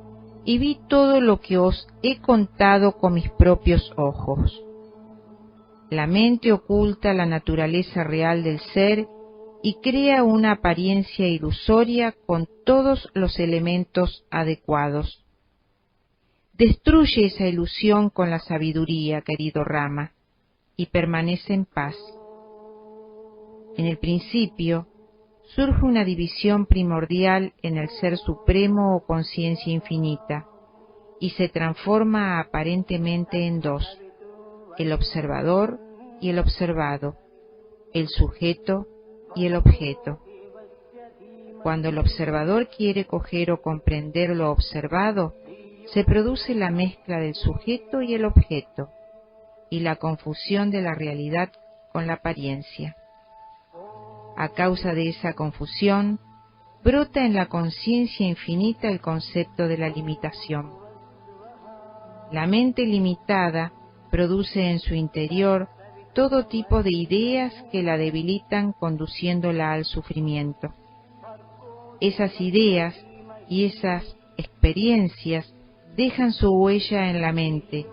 y vi todo lo que os he contado con mis propios ojos. La mente oculta la naturaleza real del ser y crea una apariencia ilusoria con todos los elementos adecuados. Destruye esa ilusión con la sabiduría, querido Rama, y permanece en paz. En el principio, surge una división primordial en el Ser Supremo o Conciencia Infinita, y se transforma aparentemente en dos: el observador y el observado, el sujeto y el objeto. Cuando el observador quiere coger o comprender lo observado, se produce la mezcla del sujeto y el objeto, y la confusión de la realidad con la apariencia. A causa de esa confusión, brota en la conciencia infinita el concepto de la limitación. La mente limitada produce en su interior todo tipo de ideas que la debilitan, conduciéndola al sufrimiento. Esas ideas y esas experiencias dejan su huella en la mente,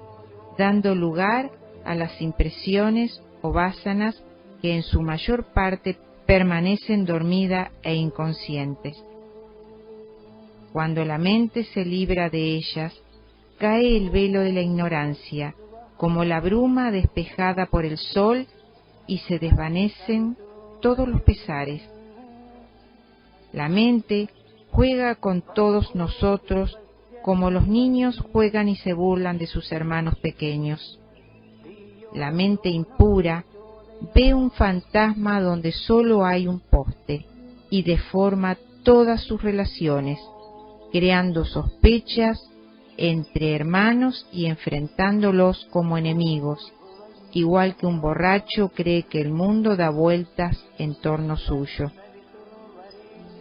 dando lugar a las impresiones o vásanas que en su mayor parte permanecen dormidas e inconscientes. Cuando la mente se libra de ellas, cae el velo de la ignorancia, como la bruma despejada por el sol, y se desvanecen todos los pesares. La mente juega con todos nosotros como los niños juegan y se burlan de sus hermanos pequeños. La mente impura ve un fantasma donde solo hay un poste y deforma todas sus relaciones, creando sospechas entre hermanos y enfrentándolos como enemigos, igual que un borracho cree que el mundo da vueltas en torno suyo.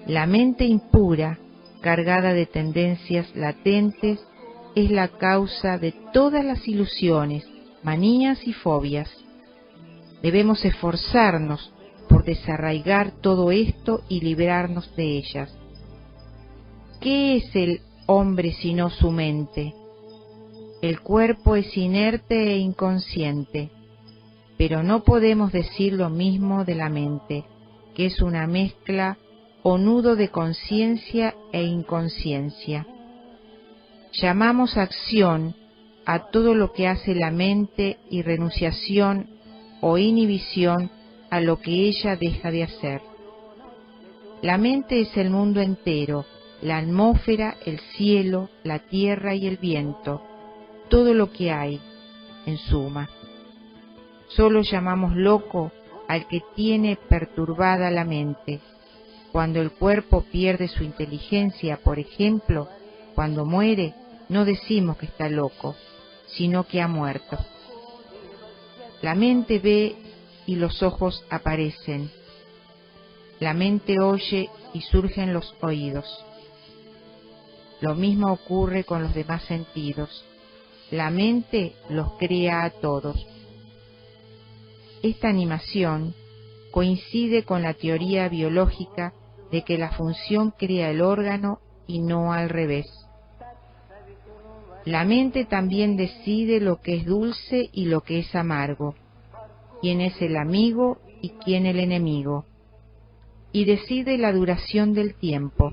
La mente impura, cargada de tendencias latentes, es la causa de todas las ilusiones, manías y fobias. Debemos esforzarnos por desarraigar todo esto y librarnos de ellas. ¿Qué es el hombre sino su mente? El cuerpo es inerte e inconsciente, pero no podemos decir lo mismo de la mente, que es una mezcla o nudo de conciencia e inconsciencia. Llamamos acción a todo lo que hace la mente y renunciación o inhibición a lo que ella deja de hacer. La mente es el mundo entero, la atmósfera, el cielo, la tierra y el viento, todo lo que hay, en suma. Solo llamamos loco al que tiene perturbada la mente. Cuando el cuerpo pierde su inteligencia, por ejemplo, cuando muere, no decimos que está loco, sino que ha muerto. La mente ve y los ojos aparecen. La mente oye y surgen los oídos. Lo mismo ocurre con los demás sentidos. La mente los crea a todos. Esta animación coincide con la teoría biológica de que la función crea el órgano y no al revés. La mente también decide lo que es dulce y lo que es amargo, quién es el amigo y quién el enemigo, y decide la duración del tiempo.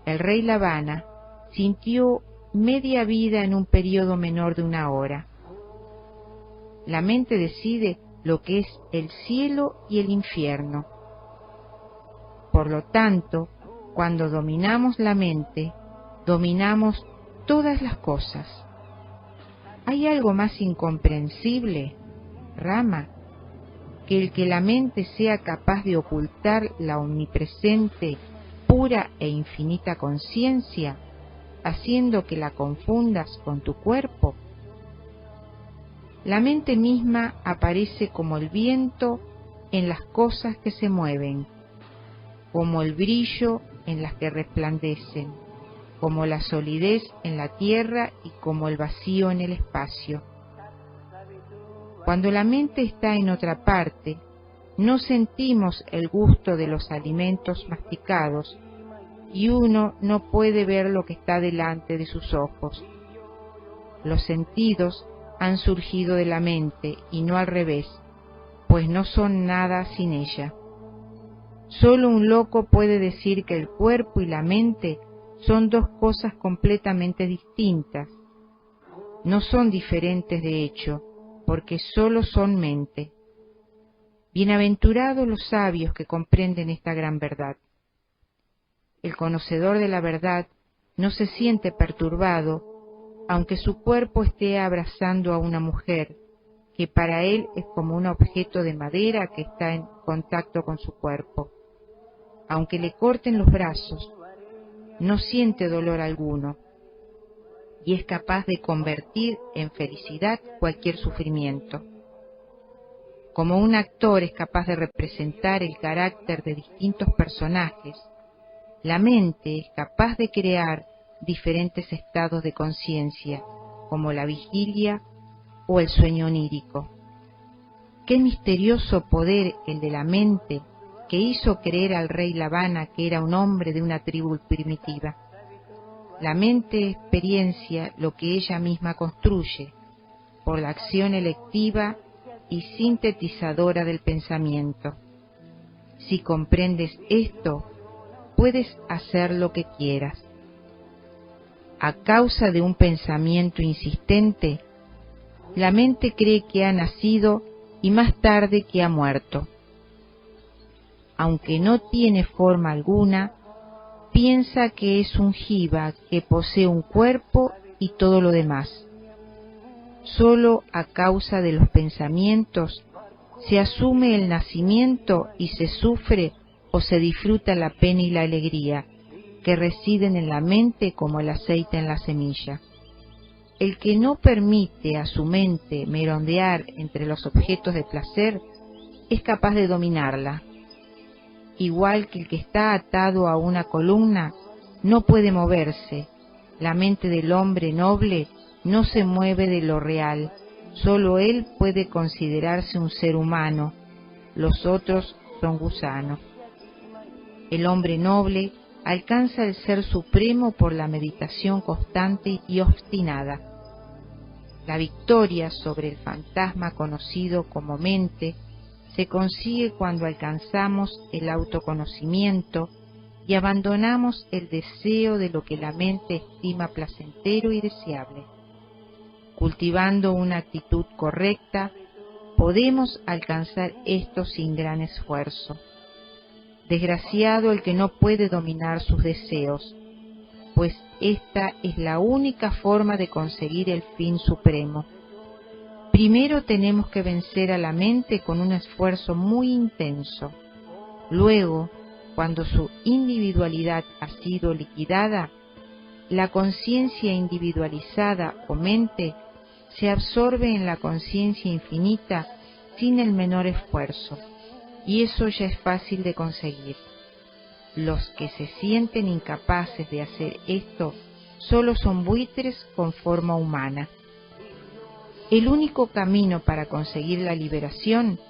El rey Ravana sintió media vida en un periodo menor de una hora. La mente decide lo que es el cielo y el infierno. Por lo tanto, cuando dominamos la mente, dominamos todas las cosas. ¿Hay algo más incomprensible, Rama, que la mente sea capaz de ocultar la omnipresente, pura e infinita conciencia, haciendo que la confundas con tu cuerpo? La mente misma aparece como el viento en las cosas que se mueven, como el brillo en las que resplandecen, como la solidez en la tierra y como el vacío en el espacio. Cuando la mente está en otra parte, no sentimos el gusto de los alimentos masticados, y uno no puede ver lo que está delante de sus ojos. Los sentidos han surgido de la mente y no al revés, pues no son nada sin ella. Solo un loco puede decir que el cuerpo y la mente son dos cosas completamente distintas. No son diferentes de hecho, porque solo son mente. Bienaventurados los sabios que comprenden esta gran verdad. El conocedor de la verdad no se siente perturbado, aunque su cuerpo esté abrazando a una mujer, que para él es como un objeto de madera que está en contacto con su cuerpo. Aunque le corten los brazos, no siente dolor alguno, y es capaz de convertir en felicidad cualquier sufrimiento. Como un actor es capaz de representar el carácter de distintos personajes, la mente es capaz de crear diferentes estados de conciencia, como la vigilia o el sueño onírico. Qué misterioso poder el de la mente que hizo creer al rey Lavana que era un hombre de una tribu primitiva. La mente experiencia lo que ella misma construye, por la acción electiva y sintetizadora del pensamiento. Si comprendes esto, puedes hacer lo que quieras. A causa de un pensamiento insistente, la mente cree que ha nacido y más tarde que ha muerto. Aunque no tiene forma alguna, piensa que es un jiva que posee un cuerpo y todo lo demás. Solo a causa de los pensamientos se asume el nacimiento y se sufre o se disfruta la pena y la alegría, que residen en la mente como el aceite en la semilla. El que no permite a su mente merodear entre los objetos de placer es capaz de dominarla. Igual que el que está atado a una columna no puede moverse, la mente del hombre noble no se mueve de lo real, solo él puede considerarse un ser humano, los otros son gusanos. El hombre noble alcanza el ser supremo por la meditación constante y obstinada. La victoria sobre el fantasma conocido como mente se consigue cuando alcanzamos el autoconocimiento y abandonamos el deseo de lo que la mente estima placentero y deseable. Cultivando una actitud correcta, podemos alcanzar esto sin gran esfuerzo. Desgraciado el que no puede dominar sus deseos, pues esta es la única forma de conseguir el fin supremo. Primero tenemos que vencer a la mente con un esfuerzo muy intenso. Luego, cuando su individualidad ha sido liquidada, la conciencia individualizada o mente se absorbe en la conciencia infinita sin el menor esfuerzo, y eso ya es fácil de conseguir. Los que se sienten incapaces de hacer esto solo son buitres con forma humana. El único camino para conseguir la liberación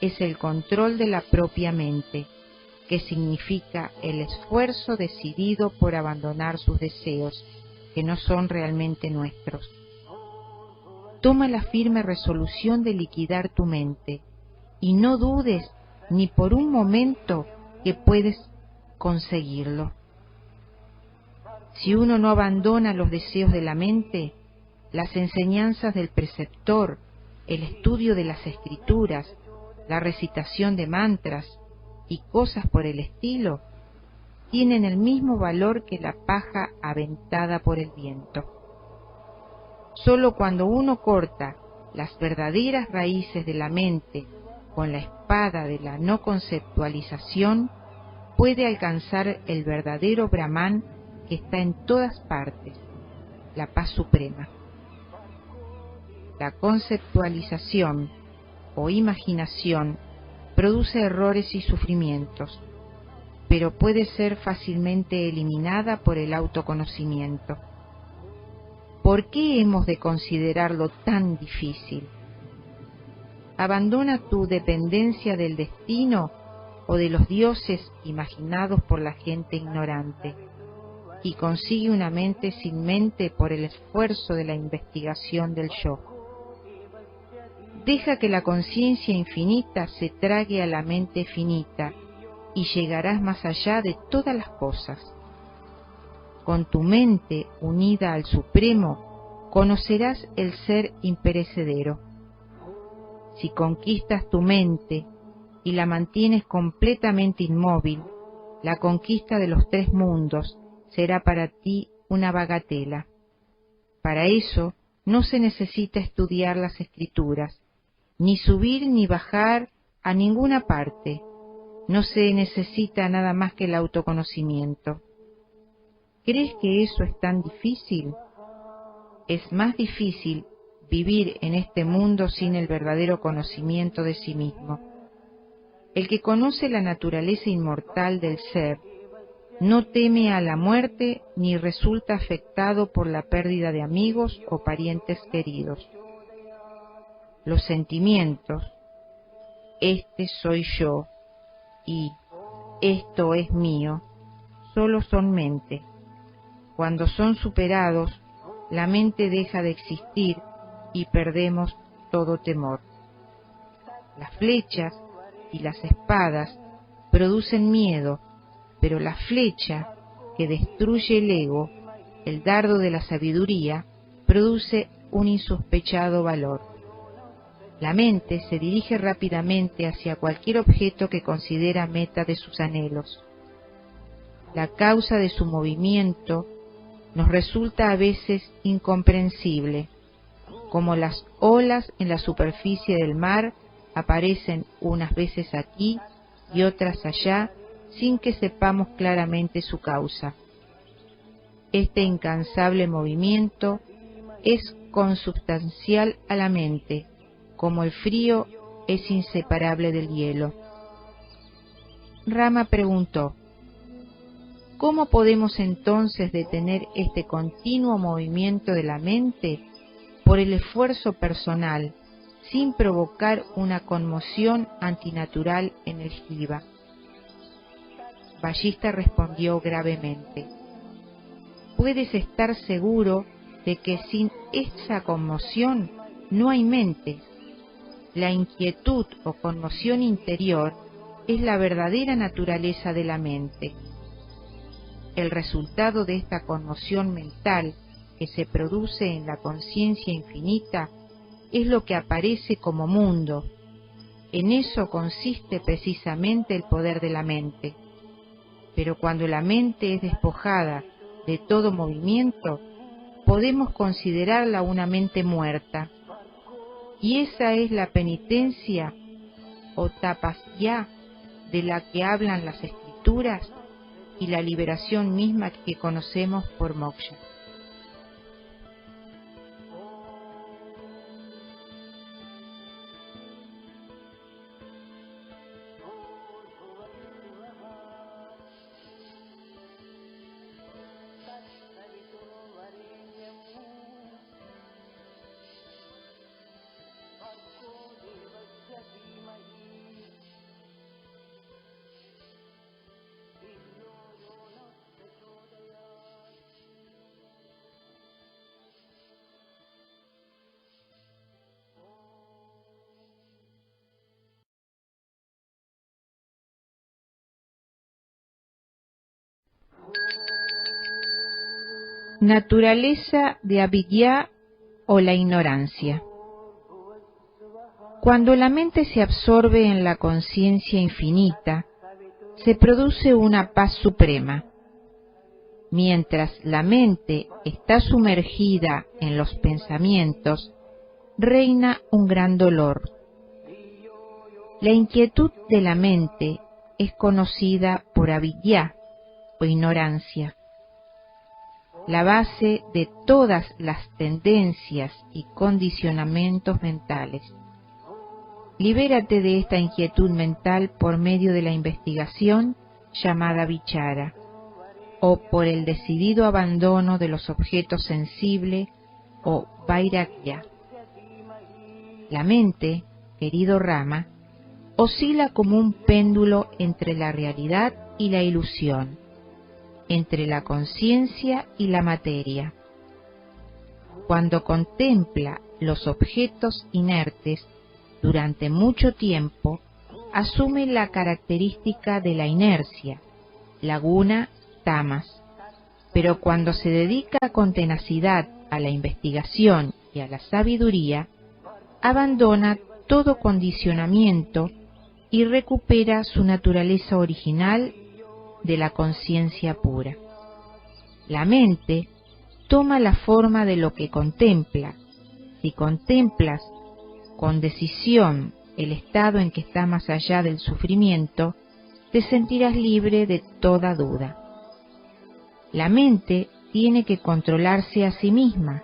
es el control de la propia mente, que significa el esfuerzo decidido por abandonar sus deseos, que no son realmente nuestros. Toma la firme resolución de liquidar tu mente, y no dudes ni por un momento que puedes conseguirlo. Si uno no abandona los deseos de la mente, las enseñanzas del preceptor, el estudio de las escrituras, la recitación de mantras y cosas por el estilo, tienen el mismo valor que la paja aventada por el viento. Solo cuando uno corta las verdaderas raíces de la mente con la espada de la no conceptualización, puede alcanzar el verdadero Brahman que está en todas partes, la paz suprema. La conceptualización o imaginación produce errores y sufrimientos, pero puede ser fácilmente eliminada por el autoconocimiento. ¿Por qué hemos de considerarlo tan difícil? Abandona tu dependencia del destino o de los dioses imaginados por la gente ignorante, y consigue una mente sin mente por el esfuerzo de la investigación del yo. Deja que la conciencia infinita se trague a la mente finita y llegarás más allá de todas las cosas. Con tu mente unida al Supremo, conocerás el ser imperecedero. Si conquistas tu mente y la mantienes completamente inmóvil, la conquista de los tres mundos será para ti una bagatela. Para eso no se necesita estudiar las escrituras, ni subir ni bajar a ninguna parte. No se necesita nada más que el autoconocimiento. ¿Crees que eso es tan difícil? Es más difícil vivir en este mundo sin el verdadero conocimiento de sí mismo. El que conoce la naturaleza inmortal del ser no teme a la muerte ni resulta afectado por la pérdida de amigos o parientes queridos. Los sentimientos, este soy yo y esto es mío, solo son mente. Cuando son superados, la mente deja de existir y perdemos todo temor. Las flechas y las espadas producen miedo, pero la flecha que destruye el ego, el dardo de la sabiduría, produce un insospechado valor. La mente se dirige rápidamente hacia cualquier objeto que considera meta de sus anhelos. La causa de su movimiento nos resulta a veces incomprensible, como las olas en la superficie del mar aparecen unas veces aquí y otras allá sin que sepamos claramente su causa. Este incansable movimiento es consubstancial a la mente, como el frío es inseparable del hielo. Rama preguntó: ¿cómo podemos entonces detener este continuo movimiento de la mente por el esfuerzo personal, sin provocar una conmoción antinatural en el jiva? Ballista respondió gravemente: puedes estar seguro de que sin esa conmoción no hay mente. La inquietud o conmoción interior es la verdadera naturaleza de la mente. El resultado de esta conmoción mental que se produce en la conciencia infinita es lo que aparece como mundo. En eso consiste precisamente el poder de la mente. Pero cuando la mente es despojada de todo movimiento, podemos considerarla una mente muerta. Y esa es la penitencia o tapasya de la que hablan las escrituras y la liberación misma que conocemos por moksha. Naturaleza de avidya o la ignorancia. Cuando la mente se absorbe en la conciencia infinita, se produce una paz suprema. Mientras la mente está sumergida en los pensamientos, reina un gran dolor. La inquietud de la mente es conocida por avidya o ignorancia. La base de todas las tendencias y condicionamientos mentales. Libérate de esta inquietud mental por medio de la investigación llamada vichara, o por el decidido abandono de los objetos sensibles o vairagya. La mente, querido Rama, oscila como un péndulo entre la realidad y la ilusión, entre la conciencia y la materia. Cuando contempla los objetos inertes durante mucho tiempo, asume la característica de la inercia, laguna, tamas, pero cuando se dedica con tenacidad a la investigación y a la sabiduría, abandona todo condicionamiento y recupera su naturaleza original de la conciencia pura. La mente toma la forma de lo que contempla. Si contemplas con decisión el estado en que está más allá del sufrimiento, te sentirás libre de toda duda. La mente tiene que controlarse a sí misma.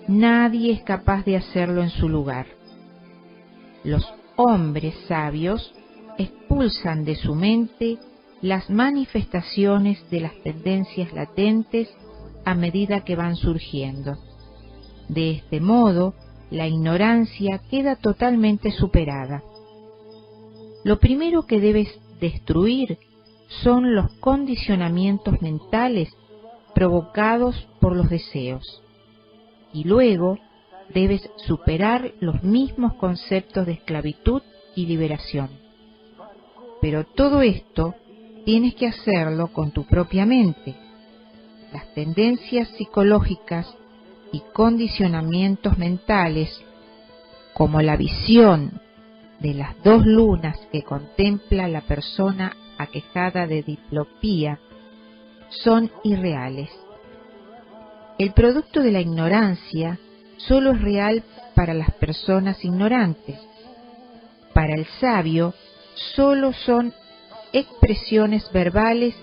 Nadie es capaz de hacerlo en su lugar. Los hombres sabios expulsan de su mente las manifestaciones de las tendencias latentes a medida que van surgiendo. De este modo, la ignorancia queda totalmente superada. Lo primero que debes destruir son los condicionamientos mentales provocados por los deseos, y luego debes superar los mismos conceptos de esclavitud y liberación. Pero todo esto tienes que hacerlo con tu propia mente. Las tendencias psicológicas y condicionamientos mentales, como la visión de las dos lunas que contempla la persona aquejada de diplopía, son irreales. El producto de la ignorancia solo es real para las personas ignorantes. Para el sabio, solo son expresiones verbales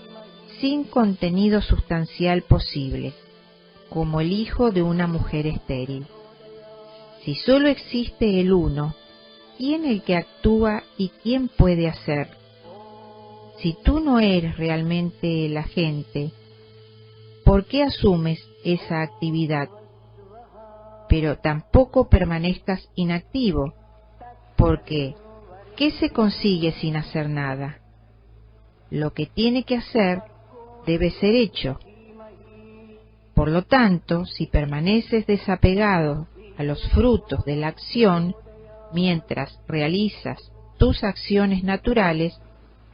sin contenido sustancial posible, como el hijo de una mujer estéril. Si solo existe el uno, ¿quién el que actúa y quién puede hacer? Si tú no eres realmente el agente, ¿por qué asumes esa actividad? Pero tampoco permanezcas inactivo, porque ¿qué se consigue sin hacer nada? Lo que tiene que hacer debe ser hecho. Por lo tanto, si permaneces desapegado a los frutos de la acción mientras realizas tus acciones naturales,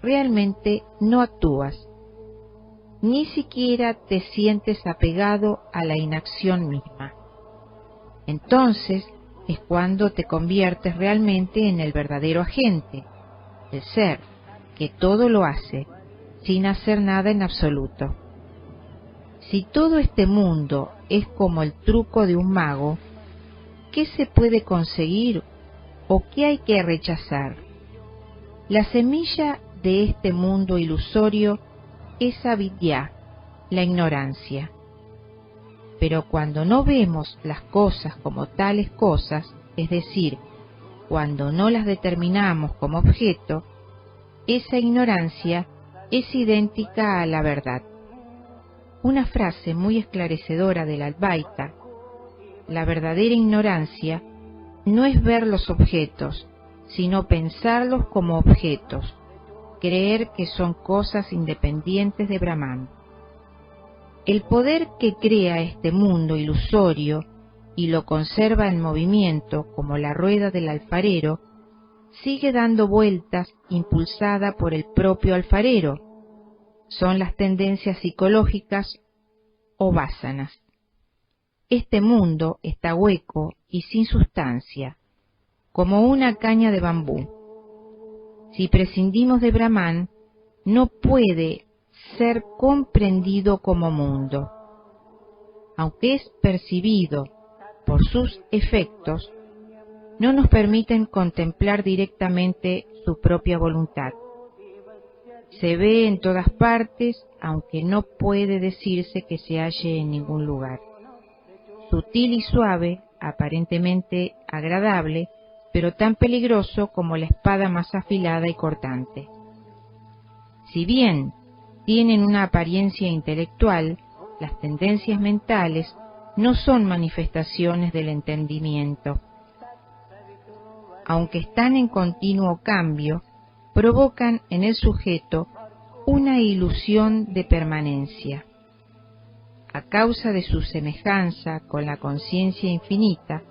realmente no actúas. Ni siquiera te sientes apegado a la inacción misma. Entonces es cuando te conviertes realmente en el verdadero agente, el ser que todo lo hace, sin hacer nada en absoluto. Si todo este mundo es como el truco de un mago, ¿qué se puede conseguir o qué hay que rechazar? La semilla de este mundo ilusorio es avidya, la ignorancia. Pero cuando no vemos las cosas como tales cosas, es decir, cuando no las determinamos como objeto, esa ignorancia es idéntica a la verdad. Una frase muy esclarecedora del Advaita: la verdadera ignorancia no es ver los objetos, sino pensarlos como objetos, creer que son cosas independientes de Brahman. El poder que crea este mundo ilusorio y lo conserva en movimiento como la rueda del alfarero, sigue dando vueltas impulsada por el propio alfarero. Son las tendencias psicológicas o vásanas. Este mundo está hueco y sin sustancia, como una caña de bambú. Si prescindimos de Brahman, no puede ser comprendido como mundo. Aunque es percibido por sus efectos, no nos permiten contemplar directamente su propia voluntad. Se ve en todas partes, aunque no puede decirse que se halle en ningún lugar. Sutil y suave, aparentemente agradable, pero tan peligroso como la espada más afilada y cortante. Si bien tienen una apariencia intelectual, las tendencias mentales no son manifestaciones del entendimiento. aunque están en continuo cambio, provocan en el sujeto una ilusión de permanencia. A causa de su semejanza con la conciencia infinita,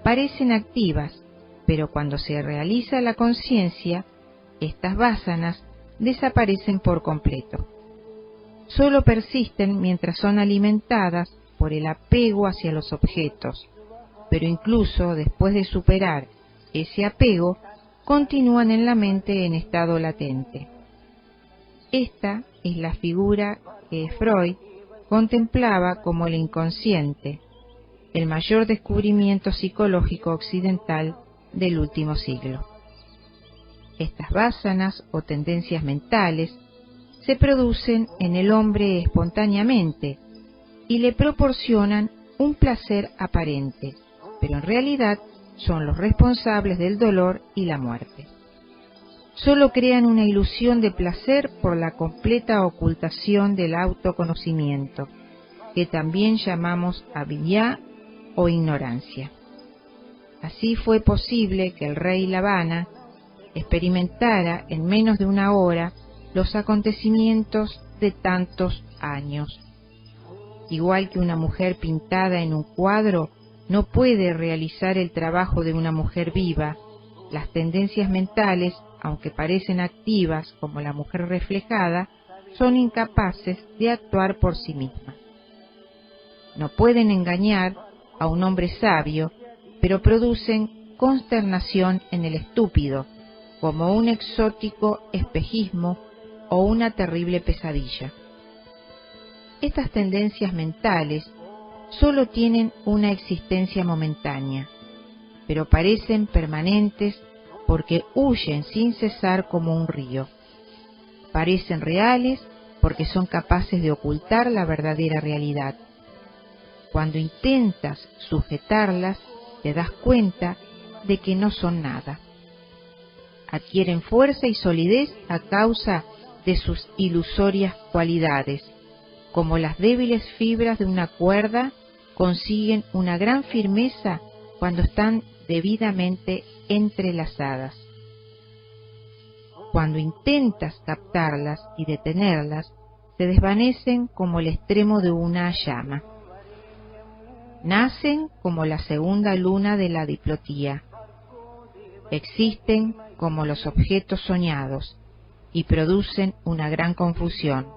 parecen activas, pero cuando se realiza la conciencia, estas vásanas desaparecen por completo. Solo persisten mientras son alimentadas por el apego hacia los objetos, pero incluso después de superar ese apego, continúan en la mente en estado latente. Esta es la figura que Freud contemplaba como el inconsciente, el mayor descubrimiento psicológico occidental del último siglo. Estas vásanas o tendencias mentales se producen en el hombre espontáneamente y le proporcionan un placer aparente, pero en realidad son los responsables del dolor y la muerte. Solo crean una ilusión de placer por la completa ocultación del autoconocimiento, que también llamamos avidya o ignorancia. Así fue posible que el rey Lavana experimentara en menos de una hora los acontecimientos de tantos años. Igual que una mujer pintada en un cuadro no puede realizar el trabajo de una mujer viva, las tendencias mentales, aunque parecen activas como la mujer reflejada, son incapaces de actuar por sí mismas. No pueden engañar a un hombre sabio, pero producen consternación en el estúpido, como un exótico espejismo o una terrible pesadilla. Estas tendencias mentales solo tienen una existencia momentánea, pero parecen permanentes porque huyen sin cesar como un río. Parecen reales porque son capaces de ocultar la verdadera realidad. Cuando intentas sujetarlas, te das cuenta de que no son nada. Adquieren fuerza y solidez a causa de sus ilusorias cualidades. Como las débiles fibras de una cuerda, consiguen una gran firmeza cuando están debidamente entrelazadas. Cuando intentas captarlas y detenerlas, se desvanecen como el extremo de una llama. Nacen como la segunda luna de la diplotía. Existen como los objetos soñados y producen una gran confusión.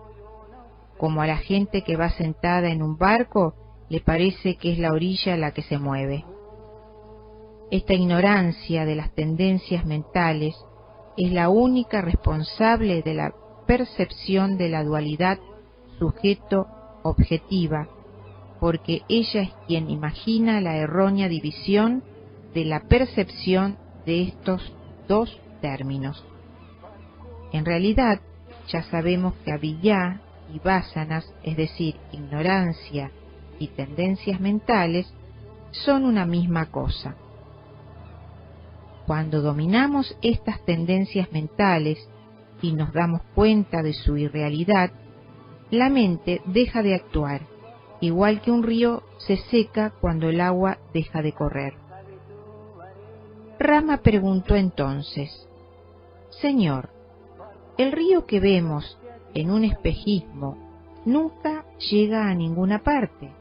Como a la gente que va sentada en un barco le parece que es la orilla la que se mueve. Esta ignorancia de las tendencias mentales es la única responsable de la percepción de la dualidad sujeto-objetiva, porque ella es quien imagina la errónea división de la percepción de estos dos términos. En realidad, ya sabemos que avidya y vásanas, es decir, ignorancia y tendencias mentales, son una misma cosa. Cuando dominamos estas tendencias mentales y nos damos cuenta de su irrealidad, la mente deja de actuar, igual que un río se seca cuando el agua deja de correr. Rama preguntó entonces: Señor, el río que vemos en un espejismo nunca llega a ninguna parte.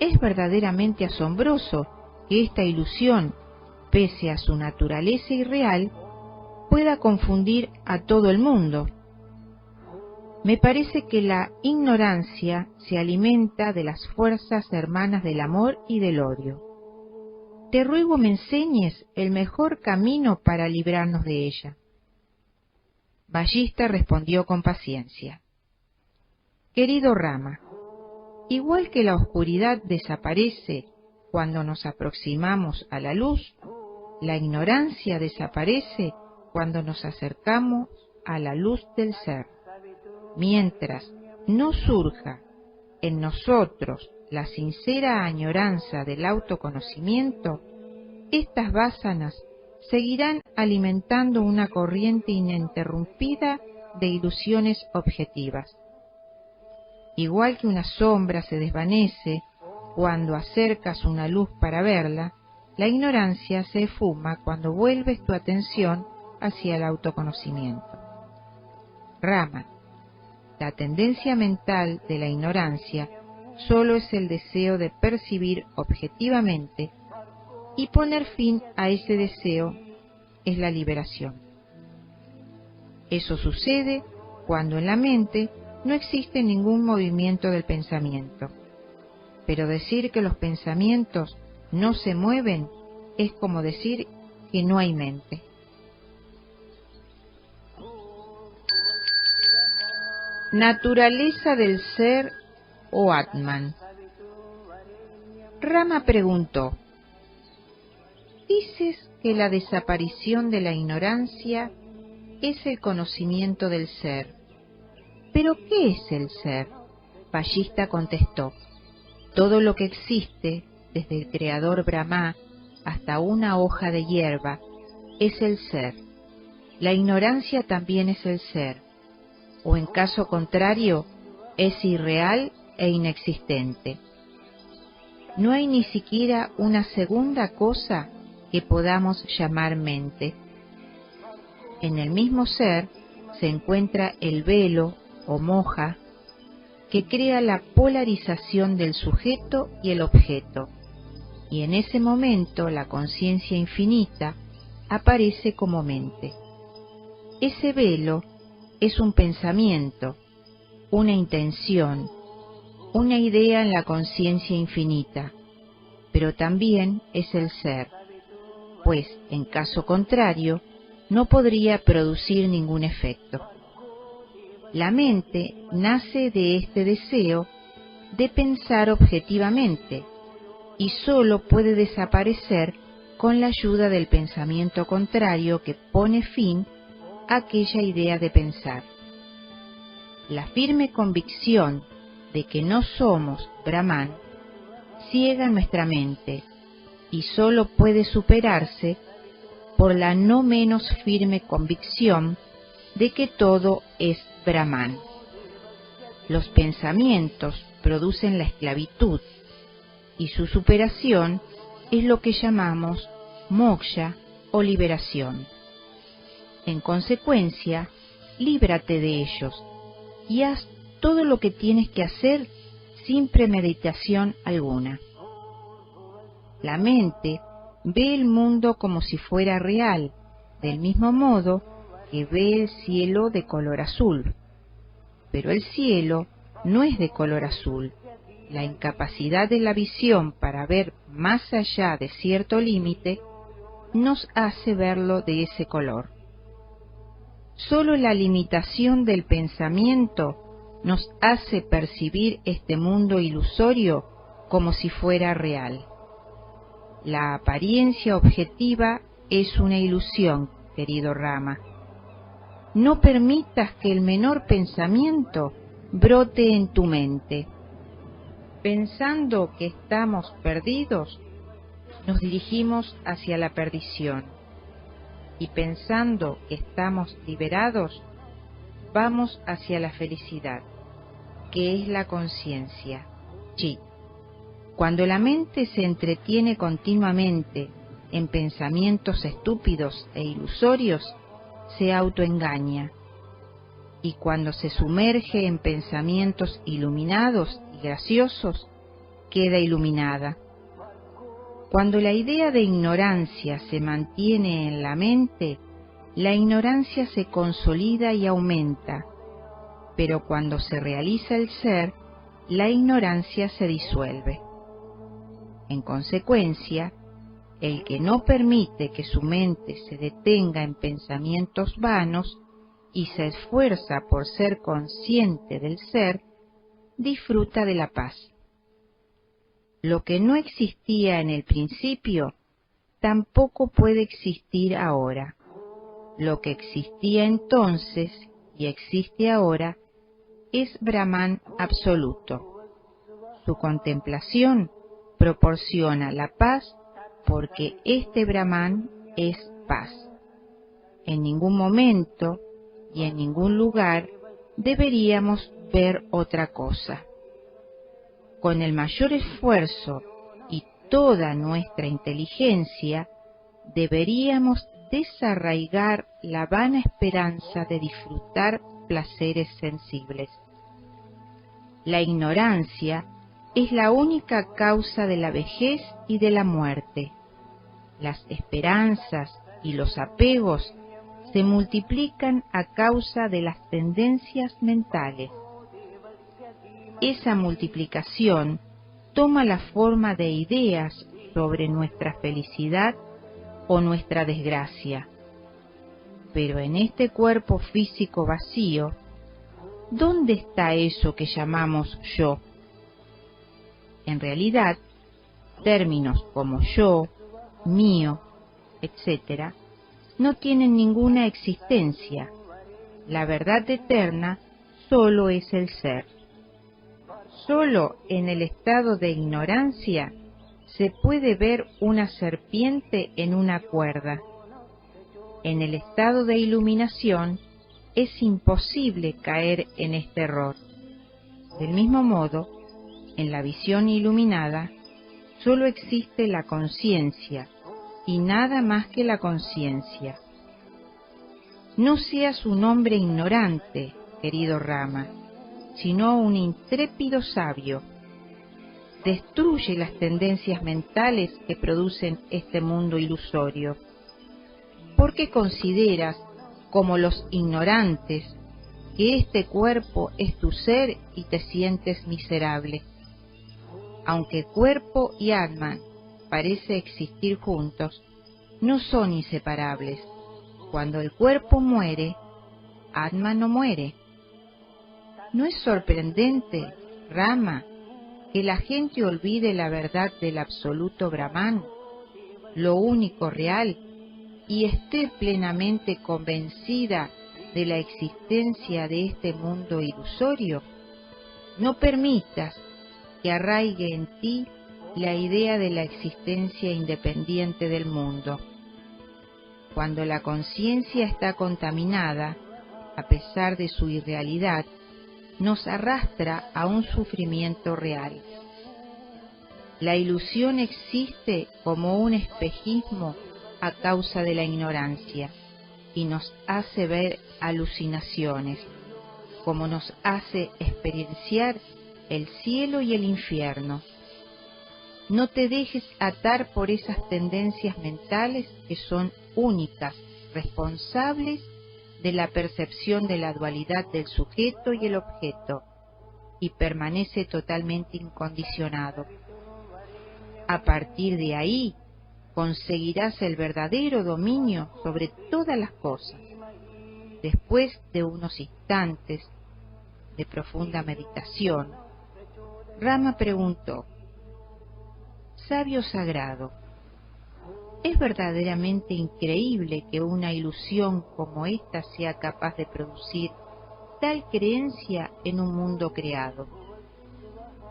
Es verdaderamente asombroso que esta ilusión, pese a su naturaleza irreal, pueda confundir a todo el mundo. Me parece que la ignorancia se alimenta de las fuerzas hermanas del amor y del odio. Te ruego me enseñes el mejor camino para librarnos de ella. Ballista respondió con paciencia: Querido Rama, igual que la oscuridad desaparece cuando nos aproximamos a la luz, la ignorancia desaparece cuando nos acercamos a la luz del ser. Mientras no surja en nosotros la sincera añoranza del autoconocimiento, estas vásanas seguirán alimentando una corriente ininterrumpida de ilusiones objetivas. Igual que una sombra se desvanece cuando acercas una luz para verla, La ignorancia se esfuma cuando vuelves tu atención hacia el autoconocimiento. Rama. La tendencia mental de la ignorancia solo es el deseo de percibir objetivamente, y poner fin a ese deseo es la liberación. Eso sucede cuando en la mente no existe ningún movimiento del pensamiento. Pero decir que los pensamientos no se mueven es como decir que no hay mente. Naturaleza del ser o Atman. Rama preguntó: dices que la desaparición de la ignorancia es el conocimiento del ser. ¿Pero qué es el ser? Vallista contestó: todo lo que existe, desde el creador Brahma hasta una hoja de hierba, es el ser. La ignorancia también es el ser, o en caso contrario, es irreal e inexistente. No hay ni siquiera una segunda cosa que podamos llamar mente. En el mismo ser se encuentra el velo o moja que crea la polarización del sujeto y el objeto, y en ese momento la conciencia infinita aparece como mente. Ese velo es un pensamiento, una intención, una idea en la conciencia infinita, pero también es el ser, pues en caso contrario no podría producir ningún efecto. La mente nace de este deseo de pensar objetivamente y sólo puede desaparecer con la ayuda del pensamiento contrario que pone fin a aquella idea de pensar. La firme convicción de que no somos Brahman ciega nuestra mente y sólo puede superarse por la no menos firme convicción de que todo es Brahman. Los pensamientos producen la esclavitud y su superación es lo que llamamos moksha o liberación. En consecuencia, líbrate de ellos y haz todo lo que tienes que hacer sin premeditación alguna. La mente ve el mundo como si fuera real, del mismo modo que ve el cielo de color azul. Pero el cielo no es de color azul. La incapacidad de la visión para ver más allá de cierto límite nos hace verlo de ese color. Solo la limitación del pensamiento nos hace percibir este mundo ilusorio como si fuera real. La apariencia objetiva es una ilusión, querido Rama. No permitas que el menor pensamiento brote en tu mente. Pensando que estamos perdidos, nos dirigimos hacia la perdición. Y pensando que estamos liberados, vamos hacia la felicidad, que es la conciencia, Chit. Cuando la mente se entretiene continuamente en pensamientos estúpidos e ilusorios, se autoengaña, y cuando se sumerge en pensamientos iluminados y graciosos, queda iluminada. Cuando la idea de ignorancia se mantiene en la mente, la ignorancia se consolida y aumenta, pero cuando se realiza el ser, la ignorancia se disuelve. En consecuencia, el que no permite que su mente se detenga en pensamientos vanos y se esfuerza por ser consciente del ser, disfruta de la paz. Lo que no existía en el principio, tampoco puede existir ahora. Lo que existía entonces y existe ahora es Brahman absoluto. Su contemplación proporciona la paz porque este Brahman es paz. En ningún momento y en ningún lugar deberíamos ver otra cosa. Con el mayor esfuerzo y toda nuestra inteligencia, deberíamos desarraigar la vana esperanza de disfrutar placeres sensibles. La ignorancia es la única causa de la vejez y de la muerte. Las esperanzas y los apegos se multiplican a causa de las tendencias mentales. Esa multiplicación toma la forma de ideas sobre nuestra felicidad o nuestra desgracia. Pero en este cuerpo físico vacío, ¿dónde está eso que llamamos yo? En realidad, términos como yo, mío, etc., no tienen ninguna existencia. La verdad eterna solo es el ser. Solo en el estado de ignorancia se puede ver una serpiente en una cuerda. En el estado de iluminación es imposible caer en este error. Del mismo modo, en la visión iluminada, solo existe la conciencia y nada más que la conciencia. No seas un hombre ignorante, querido Rama, sino un intrépido sabio. Destruye las tendencias mentales que producen este mundo ilusorio. ¿Por qué consideras, como los ignorantes, que este cuerpo es tu ser y te sientes miserable? Aunque cuerpo y alma parece existir juntos, no son inseparables. Cuando el cuerpo muere, alma no muere. ¿No es sorprendente, Rama, que la gente olvide la verdad del absoluto Brahman, lo único real, y esté plenamente convencida de la existencia de este mundo ilusorio? No permitas que arraigue en ti la idea de la existencia independiente del mundo. Cuando la conciencia está contaminada, a pesar de su irrealidad, nos arrastra a un sufrimiento real. La ilusión existe como un espejismo a causa de la ignorancia y nos hace ver alucinaciones, como nos hace experienciar el cielo y el infierno. No te dejes atar por esas tendencias mentales que son únicas, responsables de la percepción de la dualidad del sujeto y el objeto, y permanece totalmente incondicionado. A partir de ahí, conseguirás el verdadero dominio sobre todas las cosas. Después de unos instantes de profunda meditación, Rama preguntó: Sabio sagrado, ¿es verdaderamente increíble que una ilusión como esta sea capaz de producir tal creencia en un mundo creado?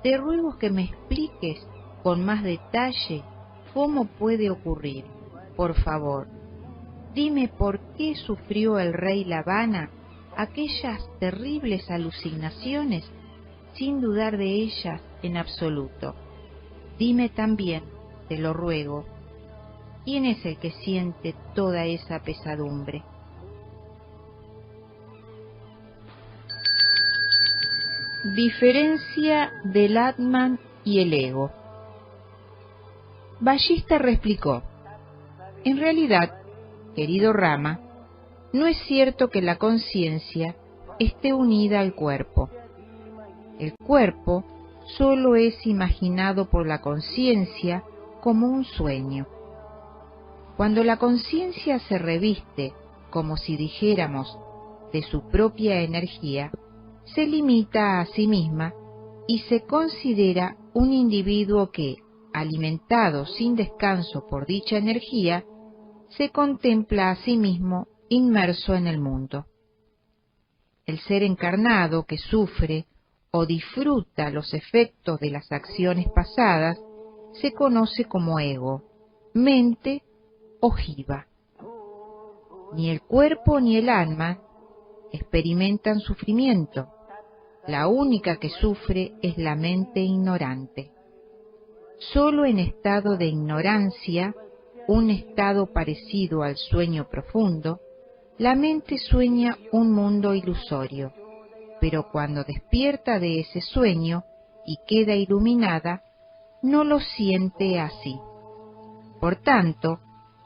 Te ruego que me expliques con más detalle cómo puede ocurrir. Por favor, dime por qué sufrió el rey Ravana aquellas terribles alucinaciones sin dudar de ellas en absoluto. Dime también, te lo ruego, ¿quién es el que siente toda esa pesadumbre? Diferencia del Atman y el ego. Vallista replicó: en realidad, querido Rama, no es cierto que la conciencia esté unida al cuerpo. El cuerpo solo es imaginado por la conciencia como un sueño. Cuando la conciencia se reviste, como si dijéramos, de su propia energía, se limita a sí misma y se considera un individuo que, alimentado sin descanso por dicha energía, se contempla a sí mismo inmerso en el mundo. El ser encarnado que sufre o disfruta los efectos de las acciones pasadas se conoce como ego, mente o jiva. Ni el cuerpo ni el alma experimentan sufrimiento. La única que sufre es la mente ignorante. Solo en estado de ignorancia, un estado parecido al sueño profundo, la mente sueña un mundo ilusorio, pero cuando despierta de ese sueño y queda iluminada, no lo siente así. Por tanto,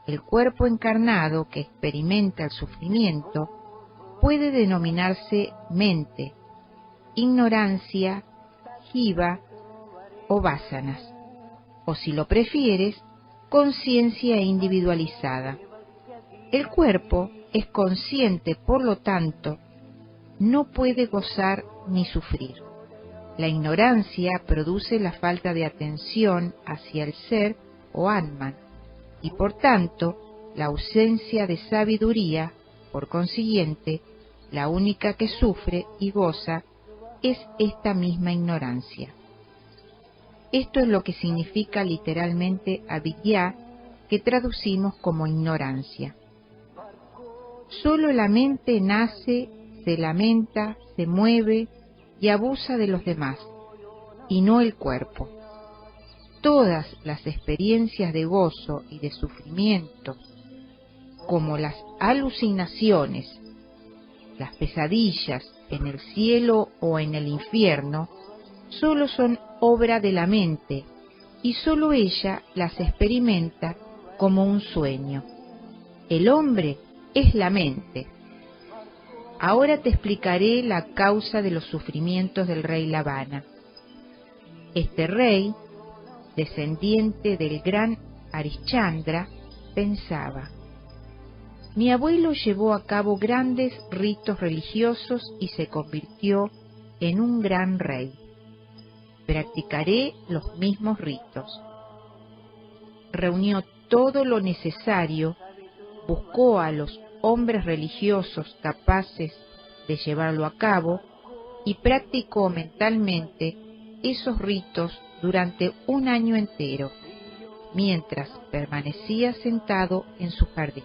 el cuerpo encarnado que experimenta el sufrimiento puede denominarse mente, ignorancia, jiva o vásanas, o si lo prefieres, conciencia individualizada. El cuerpo es consciente, por lo tanto, no puede gozar ni sufrir. La ignorancia produce la falta de atención hacia el ser o Atman, y por tanto, la ausencia de sabiduría. Por consiguiente, la única que sufre y goza es esta misma ignorancia. Esto es lo que significa literalmente avidya, que traducimos como ignorancia. Solo la mente nace, se lamenta, se mueve y abusa de los demás, y no el cuerpo. Todas las experiencias de gozo y de sufrimiento, como las alucinaciones, las pesadillas en el cielo o en el infierno, solo son obra de la mente, y solo ella las experimenta como un sueño. El hombre es la mente. Ahora te explicaré la causa de los sufrimientos del rey Ravana. Este rey, descendiente del gran Harishchandra, pensaba: mi abuelo llevó a cabo grandes ritos religiosos y se convirtió en un gran rey. Practicaré los mismos ritos. Reunió todo lo necesario, buscó a los hombres religiosos capaces de llevarlo a cabo y practicó mentalmente esos ritos durante un año entero, mientras permanecía sentado en su jardín.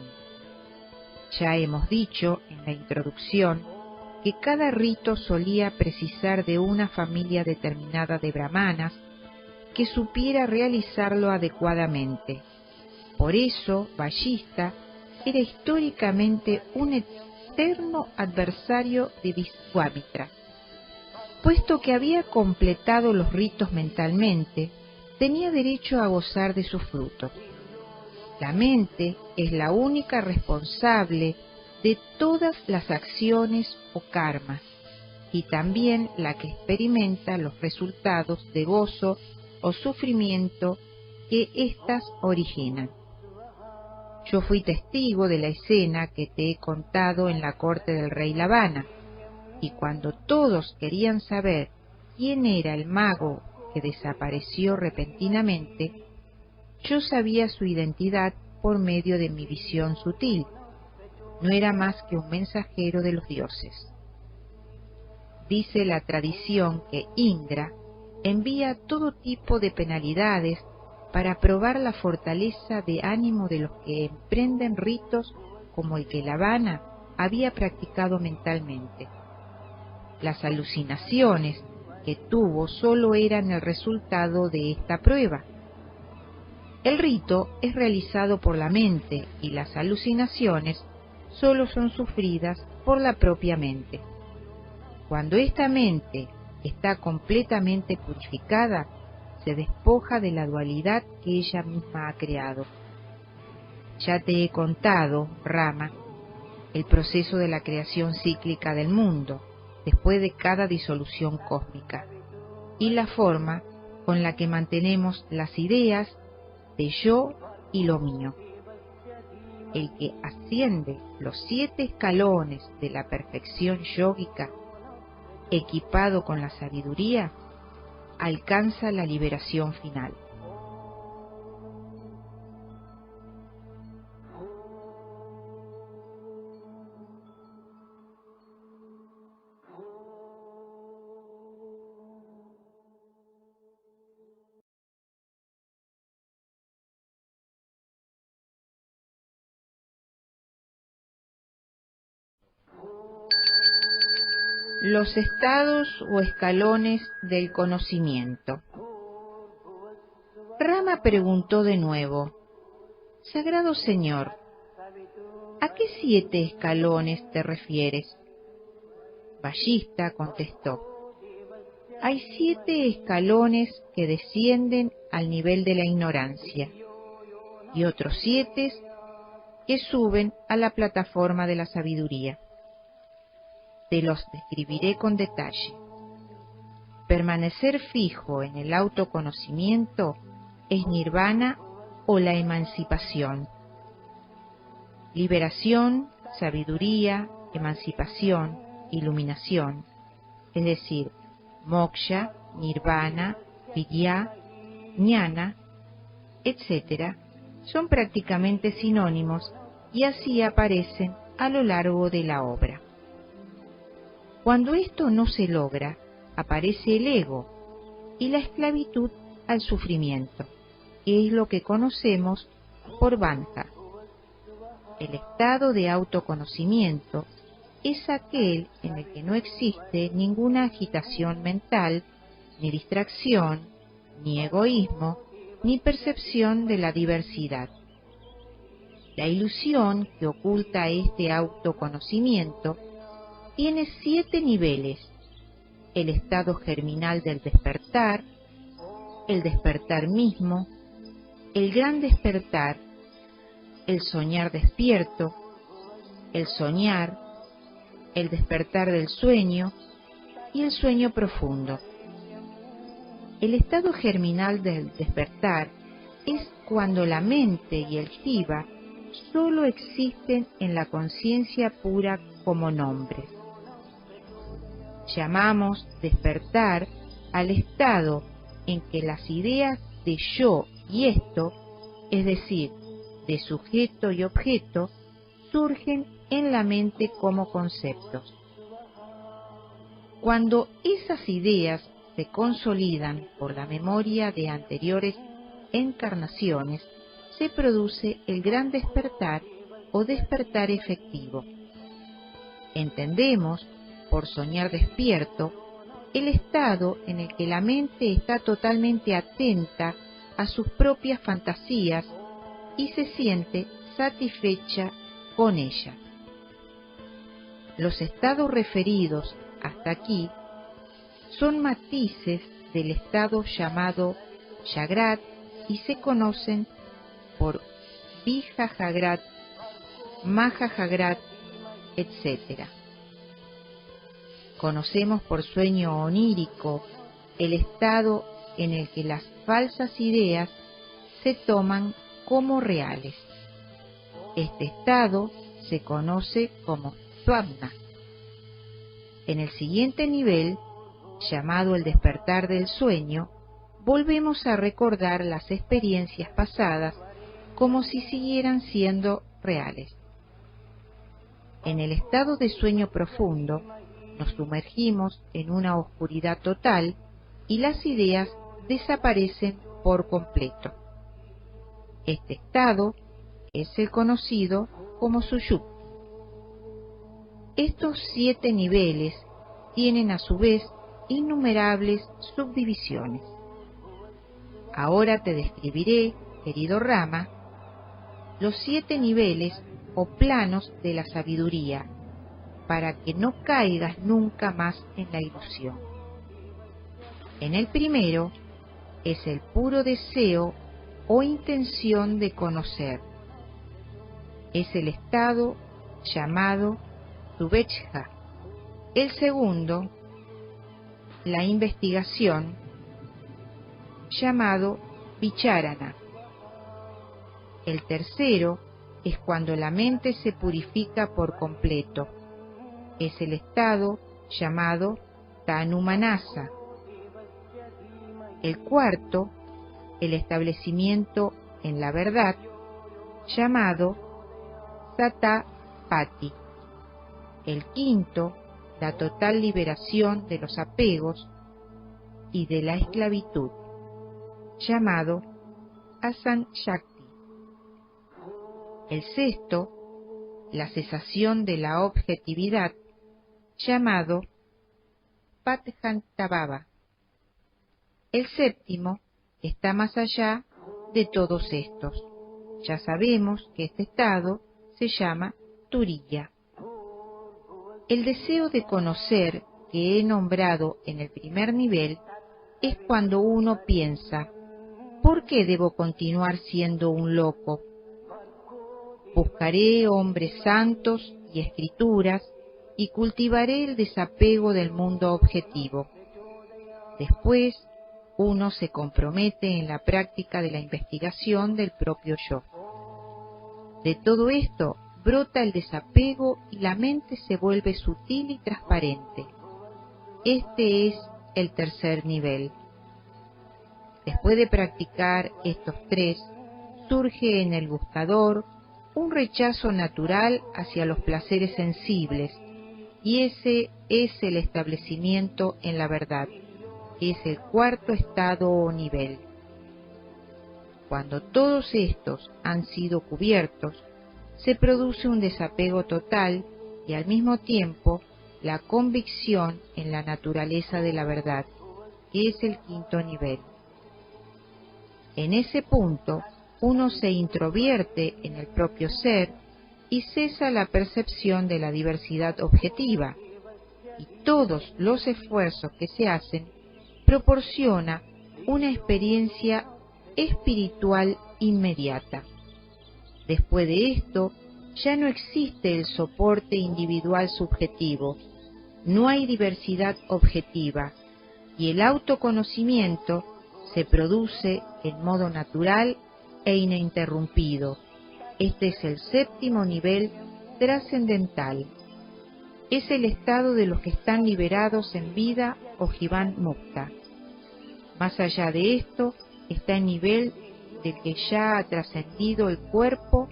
Ya hemos dicho en la introducción que cada rito solía precisar de una familia determinada de brahmanas que supiera realizarlo adecuadamente. Por eso, Vashista era históricamente un eterno adversario de Vishwamitra. Puesto que había completado los ritos mentalmente, tenía derecho a gozar de sus frutos. La mente es la única responsable de todas las acciones o karmas, y también la que experimenta los resultados de gozo o sufrimiento que éstas originan. Yo fui testigo de la escena que te he contado en la corte del rey Ravana, y cuando todos querían saber quién era el mago que desapareció repentinamente, yo sabía su identidad por medio de mi visión sutil. No era más que un mensajero de los dioses. Dice la tradición que Indra envía todo tipo de penalidades para probar la fortaleza de ánimo de los que emprenden ritos como el que Ravana había practicado mentalmente. Las alucinaciones que tuvo solo eran el resultado de esta prueba. El rito es realizado por la mente y las alucinaciones solo son sufridas por la propia mente. Cuando esta mente está completamente purificada, se despoja de la dualidad que ella misma ha creado. Ya te he contado, Rama, el proceso de la creación cíclica del mundo, después de cada disolución cósmica, y la forma con la que mantenemos las ideas de yo y lo mío. El que asciende los 7 escalones de la perfección yógica, equipado con la sabiduría, alcanza la liberación final. Los estados o escalones del conocimiento. Rama preguntó de nuevo: Sagrado Señor, ¿a qué 7 escalones te refieres? Vallista contestó: hay 7 escalones que descienden al nivel de la ignorancia y otros 7 que suben a la plataforma de la sabiduría. Te los describiré con detalle. Permanecer fijo en el autoconocimiento es nirvana o la emancipación. Liberación, sabiduría, emancipación, iluminación, es decir, moksha, nirvana, vidya, jnana, etc., son prácticamente sinónimos y así aparecen a lo largo de la obra. Cuando esto no se logra, aparece el ego y la esclavitud al sufrimiento, que es lo que conocemos por bandha. El estado de autoconocimiento es aquel en el que no existe ninguna agitación mental, ni distracción, ni egoísmo, ni percepción de la diversidad. La ilusión que oculta este autoconocimiento tiene 7 niveles: el estado germinal del despertar, el despertar mismo, el gran despertar, el soñar despierto, el soñar, el despertar del sueño y el sueño profundo. El estado germinal del despertar es cuando la mente y el jiva solo existen en la conciencia pura como nombres. Llamamos despertar al estado en que las ideas de yo y esto, es decir, de sujeto y objeto, surgen en la mente como conceptos. Cuando esas ideas se consolidan por la memoria de anteriores encarnaciones, se produce el gran despertar o despertar efectivo. Entendemos por soñar despierto el estado en el que la mente está totalmente atenta a sus propias fantasías y se siente satisfecha con ellas. Los estados referidos hasta aquí son matices del estado llamado Jagrat y se conocen por Vijajagrat, Mahajagrat, etc. Conocemos por sueño onírico el estado en el que las falsas ideas se toman como reales. Este estado se conoce como Swapna. En el siguiente nivel, llamado el despertar del sueño, volvemos a recordar las experiencias pasadas como si siguieran siendo reales. En el estado de sueño profundo, nos sumergimos en una oscuridad total y las ideas desaparecen por completo. Este estado es el conocido como Sushupti. Estos 7 niveles tienen a su vez innumerables subdivisiones. Ahora te describiré, querido Rama, los 7 niveles o planos de la sabiduría, para que no caigas nunca más en la ilusión. En el primero es el puro deseo o intención de conocer. Es el estado llamado Subhechha. El segundo, la investigación, llamado Vicharana. El tercero es cuando la mente se purifica por completo. Es el estado llamado Tanumanasa. El cuarto, el establecimiento en la verdad, llamado Satapati. El quinto, la total liberación de los apegos y de la esclavitud, llamado Asanshakti. El sexto, la cesación de la objetividad, llamado Padjantavava. El séptimo está más allá de todos estos. Ya sabemos que este estado se llama Turiya. El deseo de conocer que he nombrado en el primer nivel es cuando uno piensa: ¿por qué debo continuar siendo un loco? Buscaré hombres santos y escrituras y cultivaré el desapego del mundo objetivo. Después, uno se compromete en la práctica de la investigación del propio yo. De todo esto brota el desapego y la mente se vuelve sutil y transparente. Este es el tercer nivel. Después de practicar estos tres, surge en el buscador un rechazo natural hacia los placeres sensibles, y ese es el establecimiento en la verdad, que es el cuarto estado o nivel. Cuando todos estos han sido cubiertos, se produce un desapego total y al mismo tiempo la convicción en la naturaleza de la verdad, que es el quinto nivel. En ese punto, uno se introvierte en el propio ser y cesa la percepción de la diversidad objetiva, y todos los esfuerzos que se hacen proporciona una experiencia espiritual inmediata. Después de esto, ya no existe el soporte individual subjetivo, no hay diversidad objetiva, y el autoconocimiento se produce en modo natural e ininterrumpido. Este es el séptimo nivel trascendental. Es el estado de los que están liberados en vida o Jivan Mukta. Más allá de esto está el nivel del que ya ha trascendido el cuerpo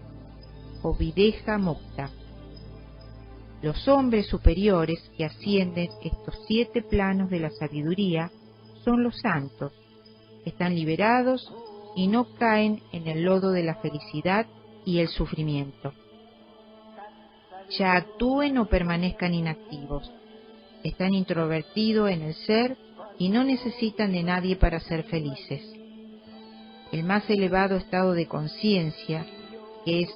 o Videha Mukta. Los hombres superiores que ascienden estos 7 planos de la sabiduría son los santos. Están liberados y no caen en el lodo de la felicidad y el sufrimiento. Ya actúen o permanezcan inactivos. Están introvertidos en el ser y no necesitan de nadie para ser felices. El más elevado estado de conciencia, que es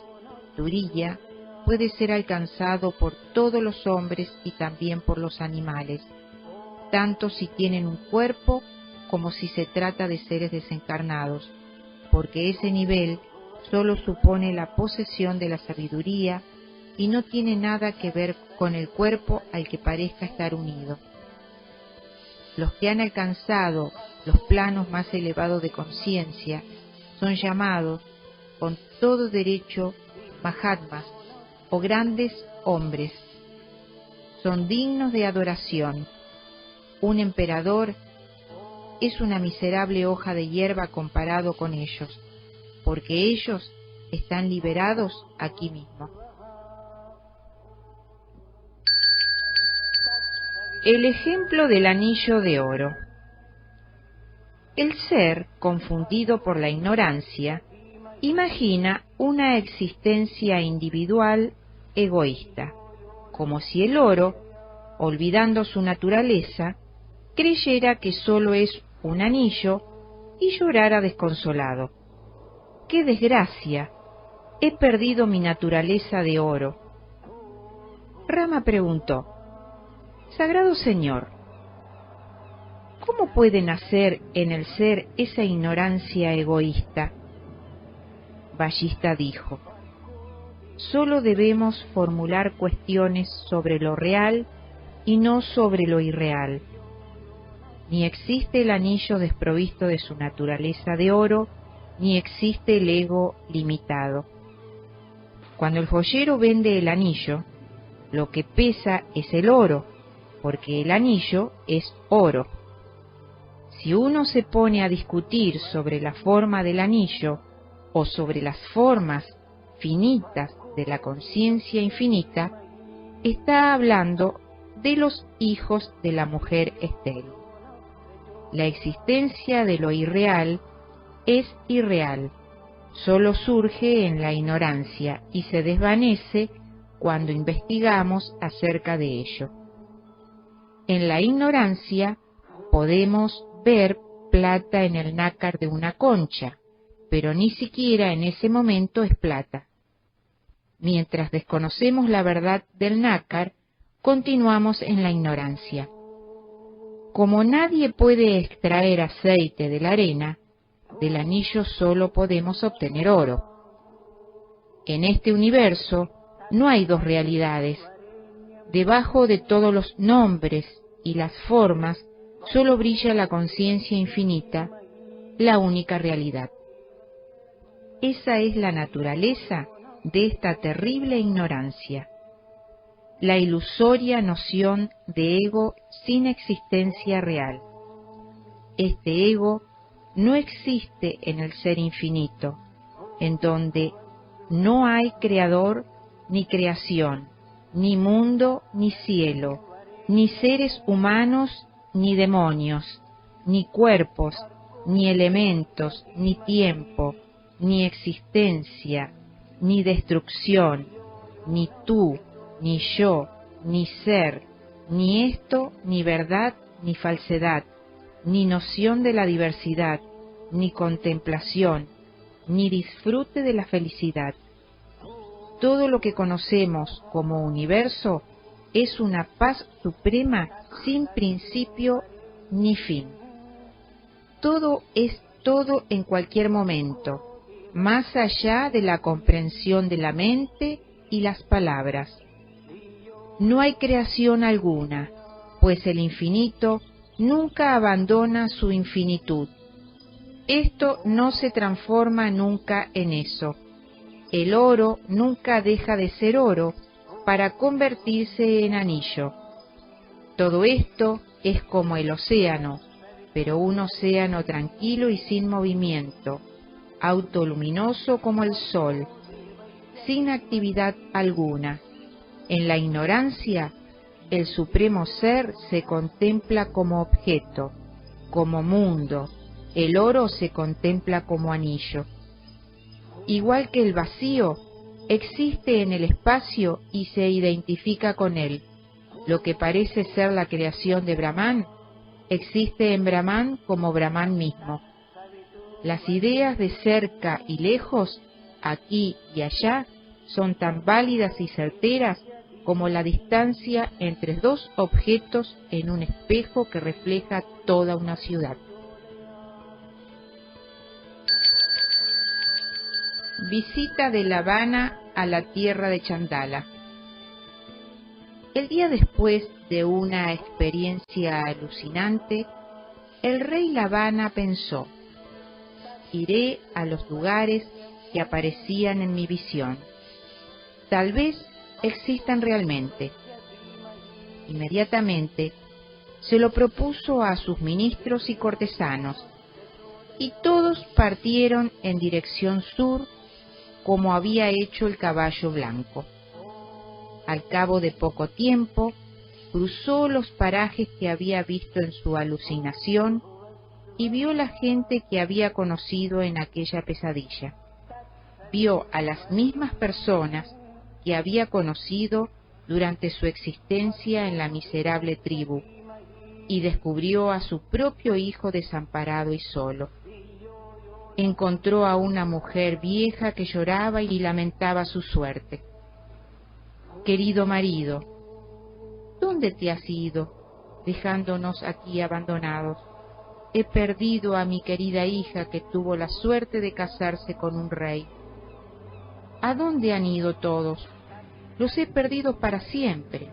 Turiya, puede ser alcanzado por todos los hombres y también por los animales, tanto si tienen un cuerpo como si se trata de seres desencarnados, porque ese nivel solo supone la posesión de la sabiduría y no tiene nada que ver con el cuerpo al que parezca estar unido. Los que han alcanzado los planos más elevados de conciencia son llamados con todo derecho Mahatmas o grandes hombres. Son dignos de adoración. Un emperador es una miserable hoja de hierba comparado con ellos, porque ellos están liberados aquí mismo. El ejemplo del anillo de oro. El ser, confundido por la ignorancia, imagina una existencia individual egoísta, como si el oro, olvidando su naturaleza, creyera que solo es un anillo y llorara desconsolado. ¡Qué desgracia! He perdido mi naturaleza de oro. Rama preguntó: Sagrado Señor, ¿cómo puede nacer en el ser esa ignorancia egoísta? Ballista dijo: solo debemos formular cuestiones sobre lo real y no sobre lo irreal. Ni existe el anillo desprovisto de su naturaleza de oro, ni existe el ego limitado. Cuando el joyero vende el anillo, lo que pesa es el oro, porque el anillo es oro. Si uno se pone a discutir sobre la forma del anillo o sobre las formas finitas de la conciencia infinita, está hablando de los hijos de la mujer estéril. La existencia de lo irreal es irreal, solo surge en la ignorancia y se desvanece cuando investigamos acerca de ello. En la ignorancia podemos ver plata en el nácar de una concha, pero ni siquiera en ese momento es plata. Mientras desconocemos la verdad del nácar, continuamos en la ignorancia. Como nadie puede extraer aceite de la arena, del anillo solo podemos obtener oro. En este universo no hay dos realidades. Debajo de todos los nombres y las formas solo brilla la conciencia infinita, la única realidad. Esa es la naturaleza de esta terrible ignorancia, la ilusoria noción de ego sin existencia real. Este ego no existe en el ser infinito, en donde no hay creador ni creación, ni mundo ni cielo, ni seres humanos ni demonios, ni cuerpos, ni elementos, ni tiempo, ni existencia, ni destrucción, ni tú, ni yo, ni ser, ni esto, ni verdad, ni falsedad, ni noción de la diversidad, ni contemplación, ni disfrute de la felicidad. Todo lo que conocemos como universo es una paz suprema sin principio ni fin. Todo es todo en cualquier momento, más allá de la comprensión de la mente y las palabras. No hay creación alguna, pues el infinito nunca abandona su infinitud. Esto no se transforma nunca en eso. El oro nunca deja de ser oro para convertirse en anillo. Todo esto es como el océano, pero un océano tranquilo y sin movimiento, autoluminoso como el sol, sin actividad alguna. En la ignorancia, el supremo ser se contempla como objeto, como mundo. El oro se contempla como anillo. Igual que el vacío, existe en el espacio y se identifica con él. Lo que parece ser la creación de Brahman, existe en Brahman como Brahman mismo. Las ideas de cerca y lejos, aquí y allá, son tan válidas y certeras como la distancia entre dos objetos en un espejo que refleja toda una ciudad. Visita de La Habana a la tierra de Chandala. El día después de una experiencia alucinante, el rey La Habana pensó: iré a los lugares que aparecían en mi visión. Tal vez existan realmente. Inmediatamente se lo propuso a sus ministros y cortesanos, y todos partieron en dirección sur como había hecho el caballo blanco. Al cabo de poco tiempo, cruzó los parajes que había visto en su alucinación y vio la gente que había conocido en aquella pesadilla. Vio a las mismas personas que había conocido durante su existencia en la miserable tribu, y descubrió a su propio hijo desamparado y solo. Encontró a una mujer vieja que lloraba y lamentaba su suerte. Querido marido, ¿dónde te has ido, dejándonos aquí abandonados? He perdido a mi querida hija que tuvo la suerte de casarse con un rey. ¿A dónde han ido todos? Los he perdido para siempre.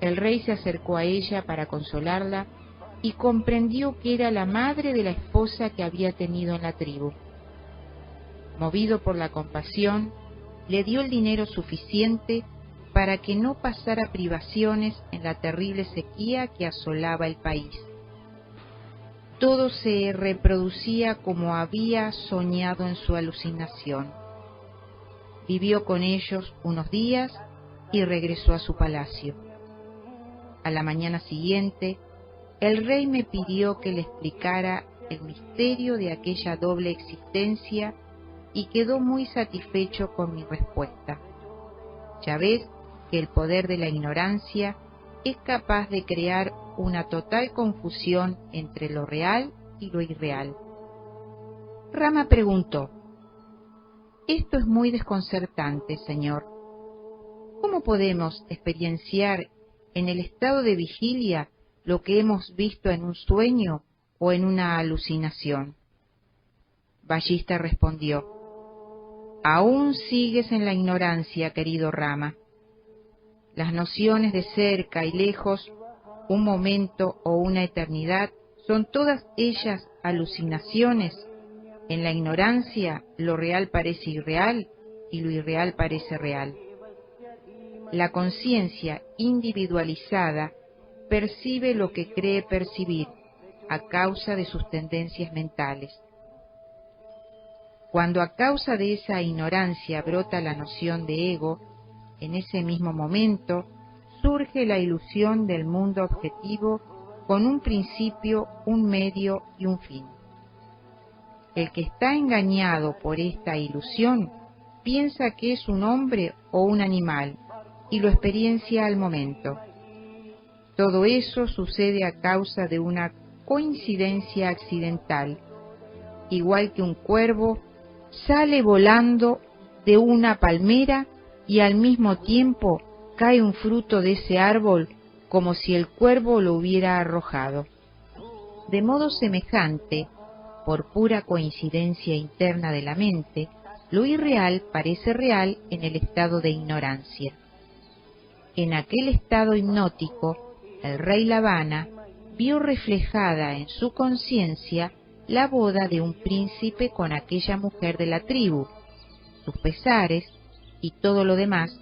El rey se acercó a ella para consolarla y comprendió que era la madre de la esposa que había tenido en la tribu. Movido por la compasión, le dio el dinero suficiente para que no pasara privaciones en la terrible sequía que asolaba el país. Todo se reproducía como había soñado en su alucinación. Vivió con ellos unos días y regresó a su palacio. A la mañana siguiente, el rey me pidió que le explicara el misterio de aquella doble existencia y quedó muy satisfecho con mi respuesta. Ya ves que el poder de la ignorancia es capaz de crear una total confusión entre lo real y lo irreal. Rama preguntó: esto es muy desconcertante, Señor. ¿Cómo podemos experienciar en el estado de vigilia lo que hemos visto en un sueño o en una alucinación? Ballista respondió: aún sigues en la ignorancia, querido Rama. Las nociones de cerca y lejos, un momento o una eternidad, son todas ellas alucinaciones. En la ignorancia, lo real parece irreal y lo irreal parece real. La conciencia individualizada percibe lo que cree percibir a causa de sus tendencias mentales. Cuando a causa de esa ignorancia brota la noción de ego, en ese mismo momento surge la ilusión del mundo objetivo con un principio, un medio y un fin. El que está engañado por esta ilusión piensa que es un hombre o un animal y lo experiencia al momento. Todo eso sucede a causa de una coincidencia accidental, igual que un cuervo sale volando de una palmera y al mismo tiempo cae un fruto de ese árbol como si el cuervo lo hubiera arrojado. De modo semejante, por pura coincidencia interna de la mente, lo irreal parece real en el estado de ignorancia. En aquel estado hipnótico, el rey Lavana vio reflejada en su conciencia la boda de un príncipe con aquella mujer de la tribu, sus pesares y todo lo demás,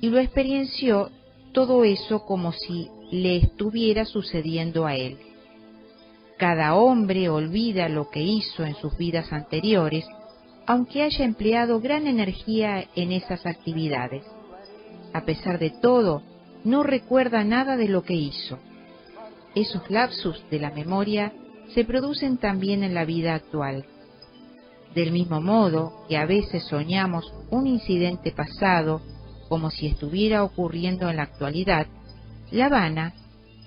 y lo experienció todo eso como si le estuviera sucediendo a él. Cada hombre olvida lo que hizo en sus vidas anteriores, aunque haya empleado gran energía en esas actividades. A pesar de todo, no recuerda nada de lo que hizo. Esos lapsus de la memoria se producen también en la vida actual. Del mismo modo que a veces soñamos un incidente pasado como si estuviera ocurriendo en la actualidad, Lavana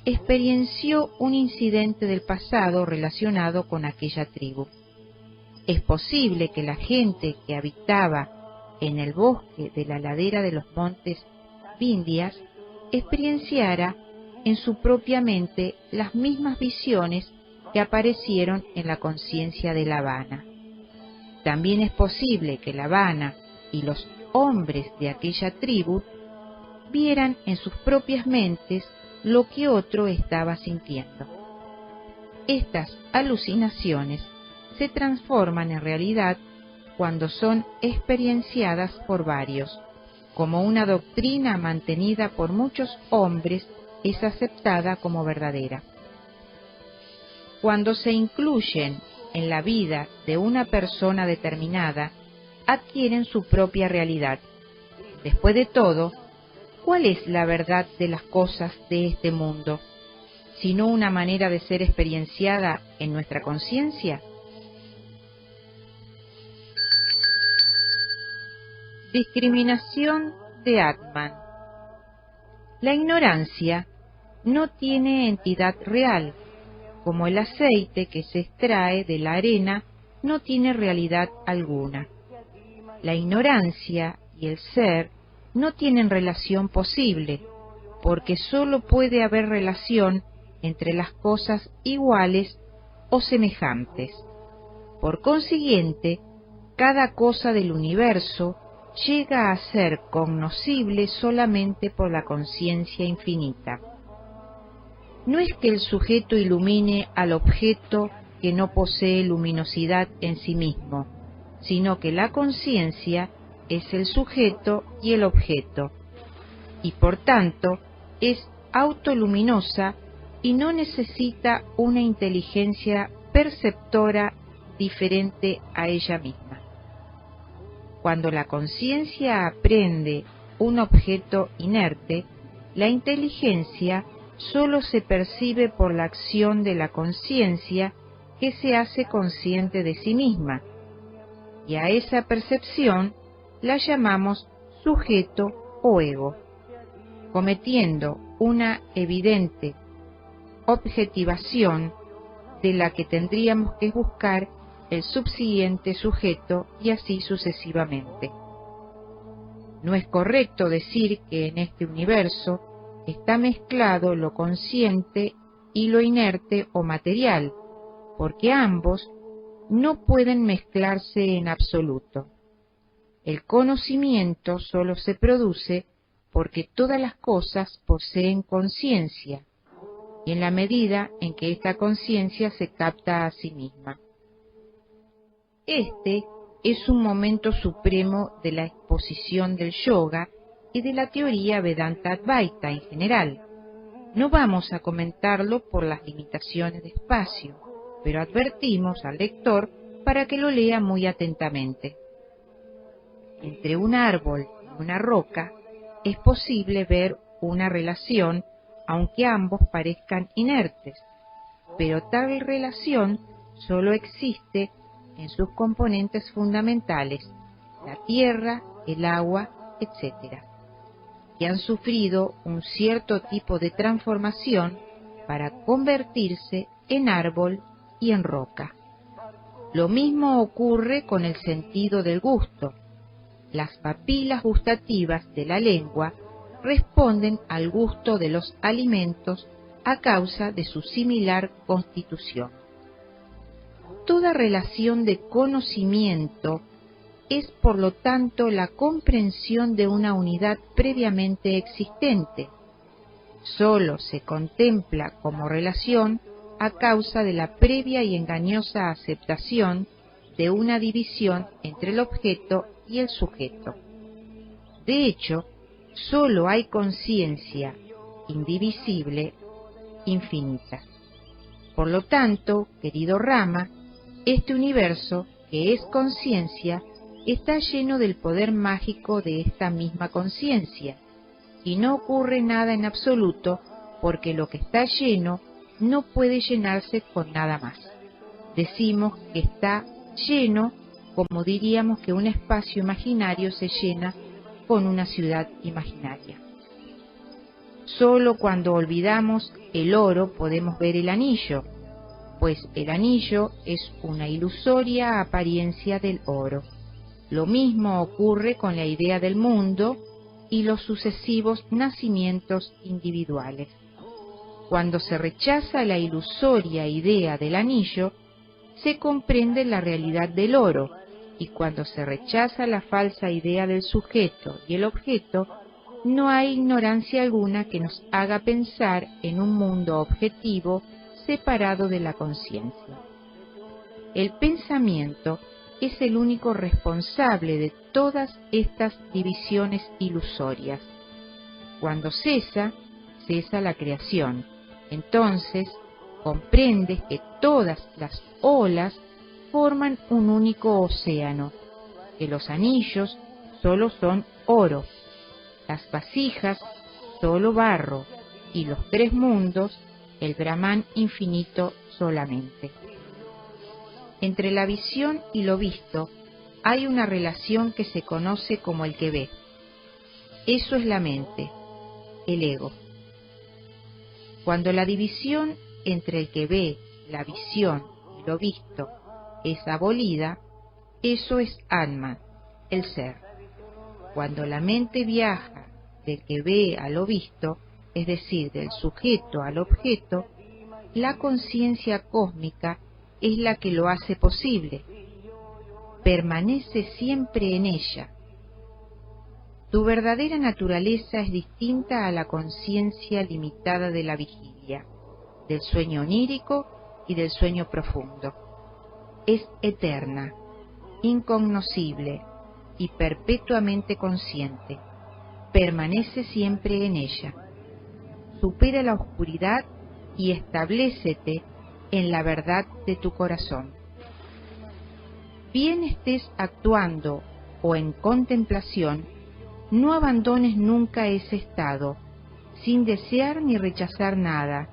experiencia un incidente del pasado relacionado con aquella tribu. Es posible que la gente que habitaba en el bosque de la ladera de los montes Vindhyas experienciara en su propia mente las mismas visiones que aparecieron en la conciencia de Lavana. También es posible que Lavana y los hombres de aquella tribu vieran en sus propias mentes lo que otro estaba sintiendo. Estas alucinaciones se transforman en realidad cuando son experienciadas por varios, como una doctrina mantenida por muchos hombres es aceptada como verdadera. Cuando se incluyen en la vida de una persona determinada, adquieren su propia realidad. Después de todo, ¿cuál es la verdad de las cosas de este mundo, sino una manera de ser experienciada en nuestra conciencia? Discriminación de Atman. La ignorancia no tiene entidad real, como el aceite que se extrae de la arena no tiene realidad alguna. La ignorancia y el ser no tienen relación posible, porque sólo puede haber relación entre las cosas iguales o semejantes. Por consiguiente, cada cosa del universo llega a ser cognoscible solamente por la conciencia infinita. No es que el sujeto ilumine al objeto que no posee luminosidad en sí mismo, sino que la conciencia es el sujeto y el objeto, y por tanto es autoluminosa y no necesita una inteligencia perceptora diferente a ella misma. Cuando la conciencia aprende un objeto inerte, la inteligencia sólo se percibe por la acción de la conciencia que se hace consciente de sí misma, y a esa percepción la llamamos sujeto o ego, cometiendo una evidente objetivación de la que tendríamos que buscar el subsiguiente sujeto y así sucesivamente. No es correcto decir que en este universo está mezclado lo consciente y lo inerte o material, porque ambos no pueden mezclarse en absoluto. El conocimiento solo se produce porque todas las cosas poseen conciencia, y en la medida en que esta conciencia se capta a sí misma. Este es un momento supremo de la exposición del yoga y de la teoría Vedanta Advaita en general. No vamos a comentarlo por las limitaciones de espacio, pero advertimos al lector para que lo lea muy atentamente. Entre un árbol y una roca es posible ver una relación, aunque ambos parezcan inertes, pero tal relación solo existe en sus componentes fundamentales, la tierra, el agua, etc., que han sufrido un cierto tipo de transformación para convertirse en árbol y en roca. Lo mismo ocurre con el sentido del gusto. Las papilas gustativas de la lengua responden al gusto de los alimentos a causa de su similar constitución. Toda relación de conocimiento es, por lo tanto, la comprensión de una unidad previamente existente. Solo se contempla como relación a causa de la previa y engañosa aceptación de una división entre el objeto y el sujeto. De hecho, solo hay conciencia indivisible, infinita. Por lo tanto, querido Rama, este universo, que es conciencia, está lleno del poder mágico de esta misma conciencia, y no ocurre nada en absoluto porque lo que está lleno no puede llenarse con nada más. Decimos que está lleno como diríamos que un espacio imaginario se llena con una ciudad imaginaria. Solo cuando olvidamos el oro podemos ver el anillo, pues el anillo es una ilusoria apariencia del oro. Lo mismo ocurre con la idea del mundo y los sucesivos nacimientos individuales. Cuando se rechaza la ilusoria idea del anillo, se comprende la realidad del oro, y cuando se rechaza la falsa idea del sujeto y el objeto, no hay ignorancia alguna que nos haga pensar en un mundo objetivo separado de la conciencia. El pensamiento es el único responsable de todas estas divisiones ilusorias. Cuando cesa, cesa la creación. Entonces, comprendes que todas las olas forman un único océano, que los anillos solo son oro, las vasijas solo barro, y los tres mundos el Brahman infinito solamente. Entre la visión y lo visto hay una relación que se conoce como el que ve. Eso es la mente, el ego. Cuando la división entre el que ve, la visión y lo visto es abolida, eso es Atman, el ser. Cuando la mente viaja del que ve a lo visto, es decir, del sujeto al objeto, la conciencia cósmica es la que lo hace posible. Permanece siempre en ella. Tu verdadera naturaleza es distinta a la conciencia limitada de la vigilia, del sueño onírico y del sueño profundo. Es eterna, incognoscible y perpetuamente consciente. Permanece siempre en ella. Supera la oscuridad y establécete en la verdad de tu corazón. Bien estés actuando o en contemplación, no abandones nunca ese estado, sin desear ni rechazar nada,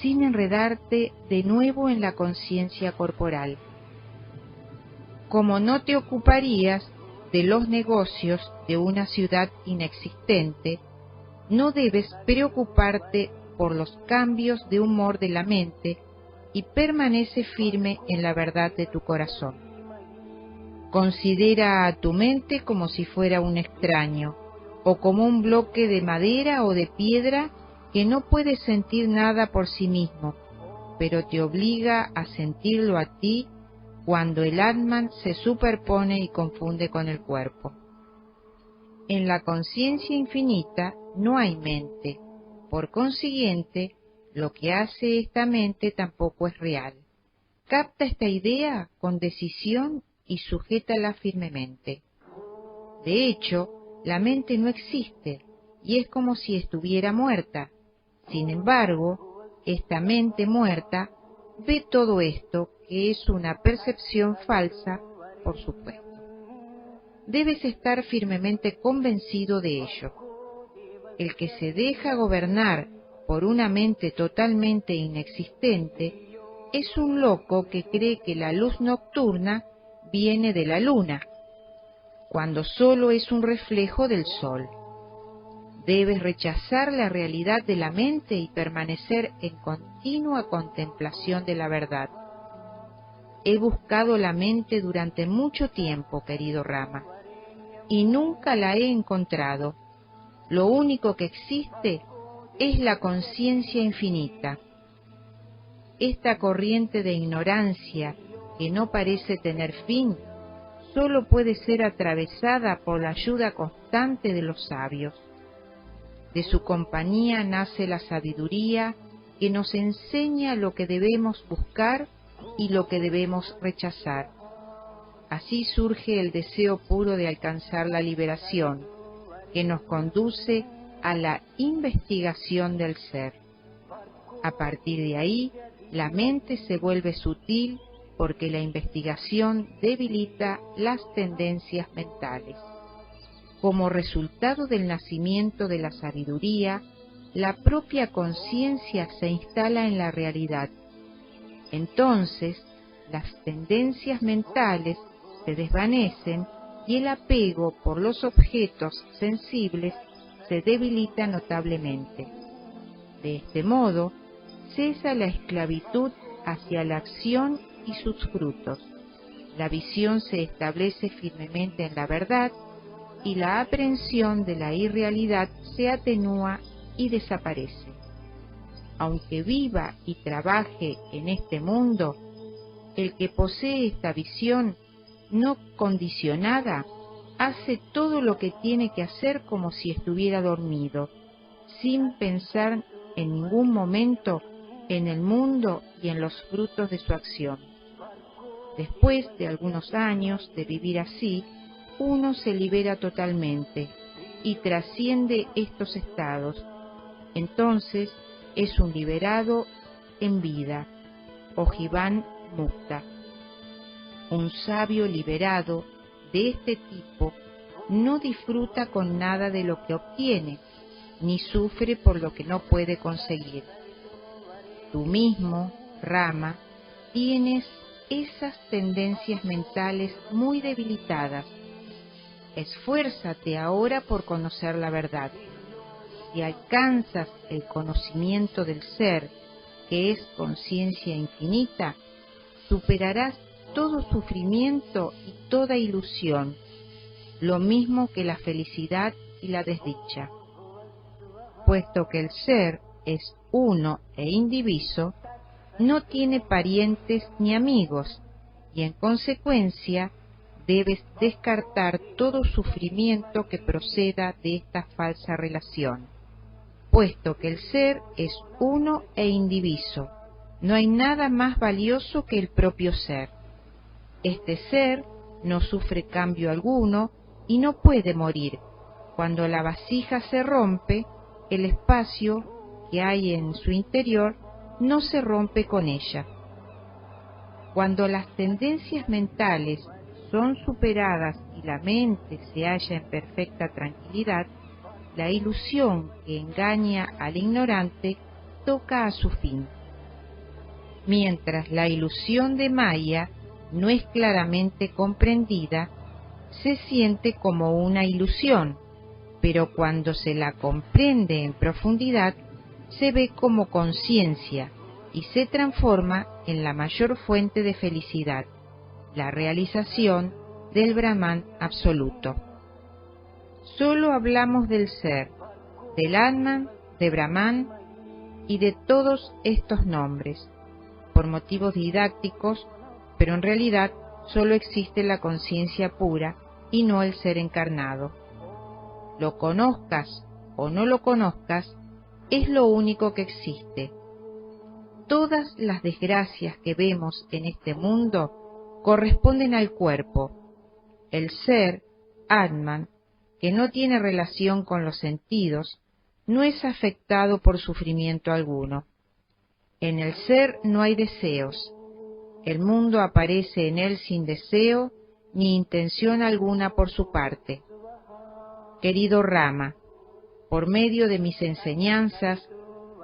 sin enredarte de nuevo en la conciencia corporal. Como no te ocuparías de los negocios de una ciudad inexistente, no debes preocuparte por los cambios de humor de la mente y permanece firme en la verdad de tu corazón. Considera a tu mente como si fuera un extraño, o como un bloque de madera o de piedra que no puede sentir nada por sí mismo, pero te obliga a sentirlo a ti cuando el Atman se superpone y confunde con el cuerpo. En la conciencia infinita no hay mente, por consiguiente, lo que hace esta mente tampoco es real. Capta esta idea con decisión y sujétala firmemente. De hecho, la mente no existe y es como si estuviera muerta. Sin embargo, esta mente muerta ve todo esto, que es una percepción falsa, por supuesto. Debes estar firmemente convencido de ello. El que se deja gobernar por una mente totalmente inexistente es un loco que cree que la luz nocturna viene de la luna, cuando solo es un reflejo del sol. Debes rechazar la realidad de la mente y permanecer en continua contemplación de la verdad. He buscado la mente durante mucho tiempo, querido Rama, y nunca la he encontrado. Lo único que existe es la conciencia infinita. Esta corriente de ignorancia que no parece tener fin, solo puede ser atravesada por la ayuda constante de los sabios. De su compañía nace la sabiduría que nos enseña lo que debemos buscar y lo que debemos rechazar. Así surge el deseo puro de alcanzar la liberación, que nos conduce a la investigación del ser. A partir de ahí, la mente se vuelve sutil porque la investigación debilita las tendencias mentales. Como resultado del nacimiento de la sabiduría, la propia conciencia se instala en la realidad. Entonces, las tendencias mentales se desvanecen y el apego por los objetos sensibles se debilita notablemente. De este modo, cesa la esclavitud hacia la acción y sus frutos. La visión se establece firmemente en la verdad y la aprehensión de la irrealidad se atenúa y desaparece. Aunque viva y trabaje en este mundo, el que posee esta visión no condicionada hace todo lo que tiene que hacer como si estuviera dormido, sin pensar en ningún momento en el mundo y en los frutos de su acción. Después de algunos años de vivir así, uno se libera totalmente y trasciende estos estados. Entonces es un liberado en vida, o Jivan Mukta. Un sabio liberado de este tipo no disfruta con nada de lo que obtiene, ni sufre por lo que no puede conseguir. Tú mismo, Rama, tienes esas tendencias mentales muy debilitadas. Esfuérzate ahora por conocer la verdad. Si alcanzas el conocimiento del ser, que es conciencia infinita, superarás todo sufrimiento y toda ilusión, lo mismo que la felicidad y la desdicha. Puesto que el ser es uno e indiviso, no tiene parientes ni amigos, y en consecuencia debes descartar todo sufrimiento que proceda de esta falsa relación. Puesto que el ser es uno e indiviso, no hay nada más valioso que el propio ser. Este ser no sufre cambio alguno y no puede morir. Cuando la vasija se rompe, el espacio que hay en su interior no se rompe con ella. Cuando las tendencias mentales son superadas y la mente se halla en perfecta tranquilidad, la ilusión que engaña al ignorante toca a su fin. Mientras la ilusión de Maya no es claramente comprendida, se siente como una ilusión, pero cuando se la comprende en profundidad, se ve como conciencia, y se transforma en la mayor fuente de felicidad, la realización del Brahman absoluto. Solo hablamos del ser, del Atman, de Brahman y de todos estos nombres, por motivos didácticos, pero en realidad solo existe la conciencia pura y no el ser encarnado. Lo conozcas o no lo conozcas, es lo único que existe. Todas las desgracias que vemos en este mundo corresponden al cuerpo. El ser, Atman, que no tiene relación con los sentidos, no es afectado por sufrimiento alguno. En el ser no hay deseos. El mundo aparece en él sin deseo ni intención alguna por su parte. Querido Rama, por medio de mis enseñanzas,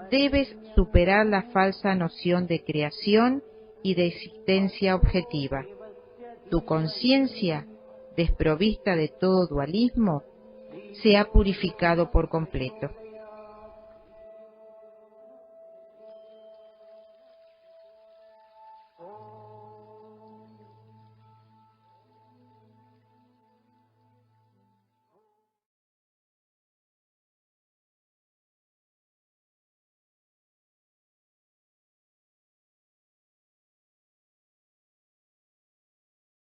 debes superar la falsa noción de creación y de existencia objetiva. Tu conciencia, desprovista de todo dualismo, se ha purificado por completo.